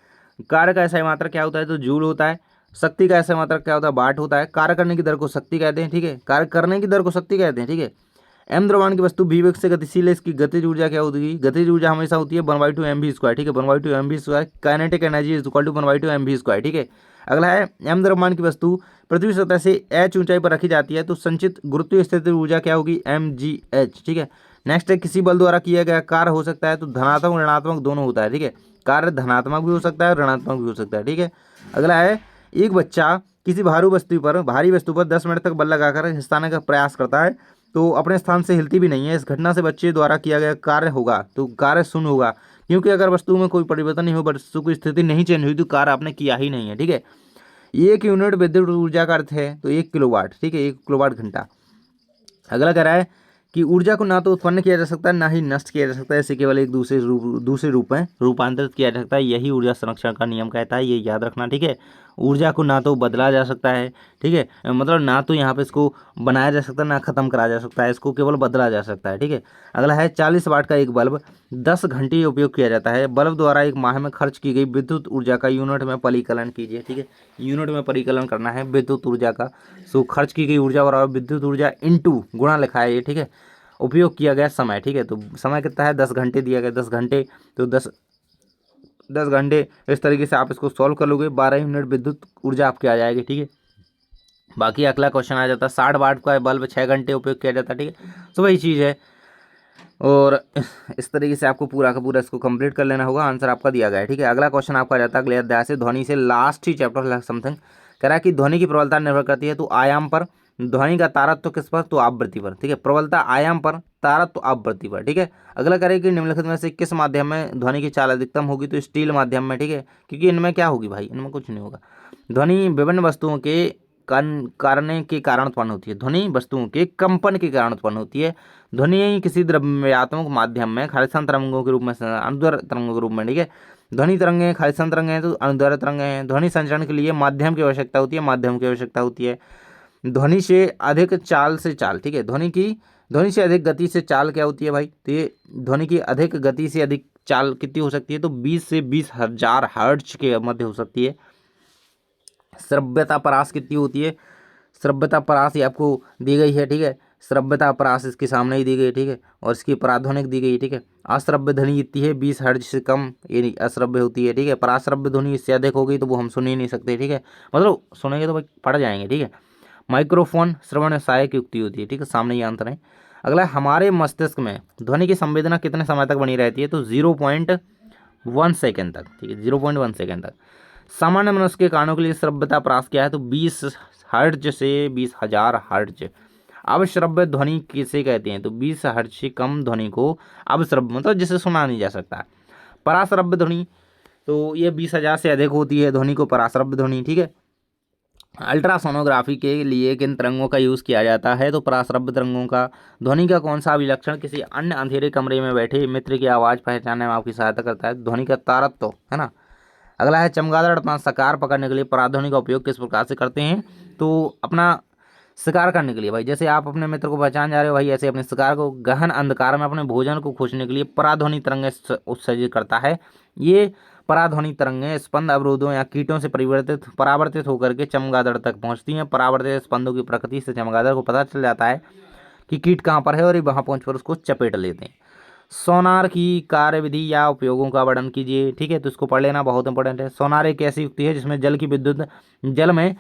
S2: कार्य का ऐसा मात्रक क्या होता है, तो जूल होता है। शक्ति का ऐसा मात्रक क्या होता है, वाट होता है। कार्य करने की दर को शक्ति कहते हैं, ठीक है, कार्य करने की दर को शक्ति कहते हैं, ठीक है। एम द्रव्यमान की वस्तु v वेग से गतिशील है, इसकी गतिज ऊर्जा क्या होगी, गतिज ऊर्जा हमेशा होती है 1/2 mv², ठीक है, 1/2 mv²। Kinetic energy is equal to 1/2 mv², ठीक है। अगला है, एम द्रव्यमान की वस्तु पृथ्वी सतह से h ऊंचाई पर रखी जाती है, तो संचित गुरुत्वीय स्थिति ऊर्जा क्या होगी, mgh, ठीक है। नेक्स्ट है, किसी बल द्वारा किया गया कार्य हो सकता है, तो धनात्मक ऋणात्मक दोनों होता है, ठीक है। कार्य धनात्मक भी हो सकता है, ऋणात्मक भी हो सकता है, ठीक है। अगला है, एक बच्चा किसी भारी वस्तु पर 10 मिनट तक बल लगाकर हिलाने का प्रयास करता है, तो अपने स्थान से हिलती भी नहीं है। इस घटना से बच्चे द्वारा किया गया कार्य होगा, तो कार्य शून्य होगा, क्योंकि अगर वस्तु में कोई परिवर्तन नहीं हो, वस्तु की स्थिति नहीं चेंज हुई, तो कार्य आपने किया ही नहीं है, ठीक है। एक यूनिट विद्युत ऊर्जा का अर्थ है, तो 1 किलोवाट, ठीक है, 1 किलोवाट घंटा। अगला कह रहा है कि ऊर्जा को ना तो उत्पन्न किया जा सकता है, ना ही नष्ट किया जा सकता है, इसे केवल एक दूसरे रूप में रूपांतरित किया जा सकता है। यही ऊर्जा संरक्षण का नियम कहता है, ये याद रखना, ठीक है। ऊर्जा को ना तो बदला जा सकता है, ठीक है, मतलब ना तो यहाँ पे इसको बनाया जा सकता है, ना खत्म करा जा सकता है, इसको केवल बदला जा सकता है, ठीक है। अगला है, 40 वाट का एक बल्ब 10 घंटे उपयोग किया जाता है। बल्ब द्वारा एक माह में खर्च की गई विद्युत ऊर्जा का यूनिट में परिकलन कीजिए, ठीक है। यूनिट में परिकलन करना है विद्युत ऊर्जा का। सो खर्च की गई ऊर्जा बराबर विद्युत ऊर्जा इंटू गुणा लिखा है ये, ठीक है। उपयोग किया गया समय, ठीक है, तो समय कितना है, 10 घंटे दिया गया, 10 घंटे, तो 10 घंटे इस तरीके से आप इसको सॉल्व कर लोगे, 12 यूनिट विद्युत ऊर्जा आपकी आ जाएगी, ठीक है। बाकी अगला क्वेश्चन आ जाता है, 60 वाट का बल्ब 6 घंटे उपयोग किया जाता है, ठीक है। तो वही चीज़ है, और इस तरीके से आपको पूरा का पूरा इसको कंप्लीट कर लेना होगा। आंसर आपका दिया गया है, ठीक है। अगला क्वेश्चन आपका आ जाता है अगले अध्याय से, ध्वनि से, लास्ट ही चैप्टर समथिंग। कह रहा है कि ध्वनि की प्रबलता निर्भर करती है, तो आयाम पर। ध्वनि का तारत्व किस पर, तो आवृत्ति पर, ठीक है। प्रबलता आयाम पर, तारत्व आवृत्ति पर, ठीक है। अगला करें कि निम्नलिखित में से किस माध्यम में ध्वनि की चाल अधिकतम होगी, तो स्टील माध्यम में, ठीक है, क्योंकि इनमें क्या होगी भाई, इनमें कुछ नहीं होगा। ध्वनि विभिन्न वस्तुओं के करने के कारण उत्पन्न होती है, ध्वनि वस्तुओं के कंपन के कारण उत्पन्न होती है। ध्वनि किसी द्रव्यात्मक माध्यम में खालिस्तान तरंगों के रूप में, अनुदैर्घ्य तरंगों के रूप में, ठीक है। ध्वनि तरंगें खालिस्तान तरंगें हैं, तो अनुदैर्घ्य तरंगें हैं। ध्वनि संचरण के लिए माध्यम की आवश्यकता होती है, माध्यम की आवश्यकता होती है। ध्वनि से अधिक चाल से चाल, ठीक है, ध्वनि से अधिक गति से चाल क्या होती है भाई, तो ये ध्वनि की अधिक गति से अधिक चाल कितनी हो सकती है, तो 20 से 20,000 हर्ट्ज के मध्य हो सकती है। श्रव्यता परास कितनी होती है, श्रव्यता परास ये आपको दी गई है, ठीक है। श्रव्यता परास इसके सामने ही दी गई है, ठीक है, और इसकी पराध्वनिक दी गई है, ठीक है। अश्रव्य ध्वनि जितनी है 20 हर्ट्ज से कम ये अश्रव्य होती है, ठीक है। पराश्रव्य ध्वनि इससे अधिक होगी तो वो हम सुन ही नहीं सकते, ठीक है, मतलब सुनेंगे तो भाई पड़ जाएंगे, ठीक है। माइक्रोफोन श्रवण सहायक युक्ति होती है, ठीक है, सामने ये आंसर है। अगला, हमारे मस्तिष्क में ध्वनि की संवेदना कितने समय तक बनी रहती है, तो 0.1 सेकेंड तक, ठीक है, 0.1 सेकेंड तक। सामान्य मनुष्य के कानों के लिए श्रव्यता परास क्या है, तो 20 हर्ट्ज से 20,000 हर्ट्ज। अवश्रव्य ध्वनि किसे कहते हैं, तो 20 हर्ट्ज से कम ध्वनि को अवश्रव्य, मतलब जिसे सुना नहीं जा सकता। पराश्रव्य ध्वनि, तो ये 20,000 से अधिक होती है ध्वनि को पराश्रव्य ध्वनि, ठीक है। अल्ट्रासोनोग्राफी के लिए किन तरंगों का यूज़ किया जाता है, तो पराश्रव्य तरंगों का। ध्वनि का कौन सा अभिलक्षण किसी अन्य अंधेरे कमरे में बैठे मित्र की आवाज़ पहचानने में आपकी सहायता करता है, ध्वनि का तारत्व, है ना। अगला है, चमगादड़ अपना शिकार पकड़ने के लिए पराध्वनि का उपयोग किस प्रकार से करते हैं, तो अपना शिकार करने के लिए भाई, जैसे आप अपने मित्र को पहचान जा रहे हो भाई, ऐसे अपने शिकार को गहन अंधकार में अपने भोजन को खोजने के लिए पराध्वनि तरंगें उत्सर्जित करता है। ये पराध्वनि तरंगें स्पंद अवरोधों या कीटों से परावर्तित होकर के चमगादड़ तक पहुंचती हैं। परावर्तित स्पंदों की प्रकृति से चमगादड़ को पता चल जाता है कि कीट कहाँ पर है और ये वहां पहुंच कर उसको चपेट लेते हैं। सोनार की कार्यविधि या उपयोगों का वर्णन कीजिए। ठीक है, तो इसको पढ़ लेना, बहुत इंपॉर्टेंट है। सोनार एक ऐसी युक्ति है जिसमें जल में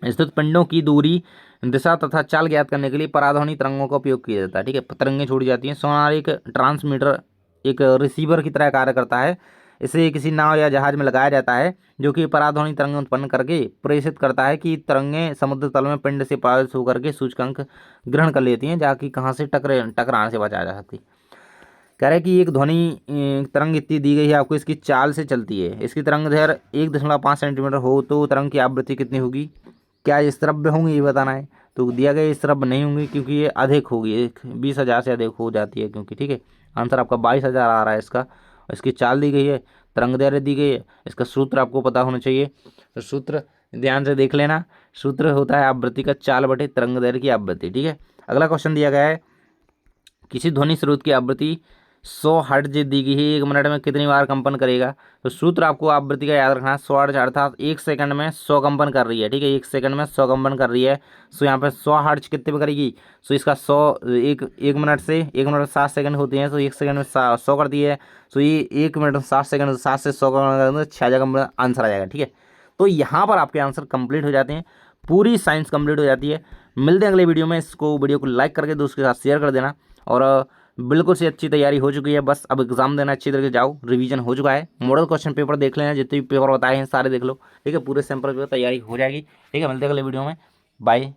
S2: स्थित पिंडों की दूरी, दिशा तथा चाल ज्ञात करने के लिए पराध्वनि तरंगों का उपयोग किया जाता है। ठीक है, तरंगें छोड़ी जाती हैं। सोनार एक ट्रांसमीटर, एक रिसीवर की तरह कार्य करता है। इसे किसी नाव या जहाज में लगाया जाता है जो कि पराध्वनि तरंगें उत्पन्न करके प्रेषित करता है कि तरंगें समुद्र तल में पिंड से परावर्तित होकर के सूचकांक ग्रहण कर लेती हैं, जाकि कहाँ से टकराने से बचाया जा सकती। कह रहे हैं कि एक ध्वनि तरंग इतनी दी गई है आपको, इसकी चाल से चलती है। इसकी तरंग दैर्घ्य 1.5 सेंटीमीटर हो तो तरंग की आवृत्ति कितनी होगी? क्या ये श्रव्य होंगी, ये बताना है। तो दिया गया ये श्रव्य नहीं होंगी क्योंकि ये अधिक होगी, 20,000 से अधिक हो जाती है क्योंकि। ठीक है, आंसर आपका 22,000 आ रहा है इसका। इसकी चाल दी गई है, तरंग दैर्घ्य दी गई है, इसका सूत्र आपको पता होना चाहिए। तो सूत्र ध्यान से देख लेना। सूत्र होता है आवृत्ति का चाल बटे तरंग दैर्घ्य की आवृत्ति। ठीक है, अगला क्वेश्चन दिया गया है, किसी ध्वनि स्रोत की आवृत्ति 100 हर्ट्ज दी गई है, 1 मिनट में कितनी बार कंपन करेगा? तो सूत्र आपको आवृत्ति का याद रखना है, 100 हर्ट्ज अर्थात 1 सेकंड में 100 कंपन कर रही है। ठीक है, 1 सेकंड में 100 कंपन कर रही है। सो यहाँ पे 100 हर्ट्ज कितने पे करेगी? सो इसका 100 एक मिनट से 1 मिनट 7 सेकंड होते हैं, तो 1 सेकंड में 100 कर दी है। सो ये 1 मिनट 7 सेकंड, 7 से 100 का 6 जगह आंसर आ जाएगा। ठीक है, तो यहाँ पर आपके आंसर कंप्लीट हो जाते हैं, पूरी साइंस कंप्लीट हो जाती है। मिलते हैं अगले वीडियो में। इसको वीडियो को लाइक करके दोस्तों के साथ शेयर कर देना। और बिल्कुल से अच्छी तैयारी हो चुकी है, बस अब एग्जाम देना अच्छी तरीके से जाओ। रिवीजन हो चुका है, मॉडल क्वेश्चन पेपर देख लेना, जितने भी पेपर बताए हैं सारे देख लो। ठीक है, पूरे सैंपल पेपर तैयारी हो जाएगी। ठीक है, मिलते हैं अगले वीडियो में। बाय।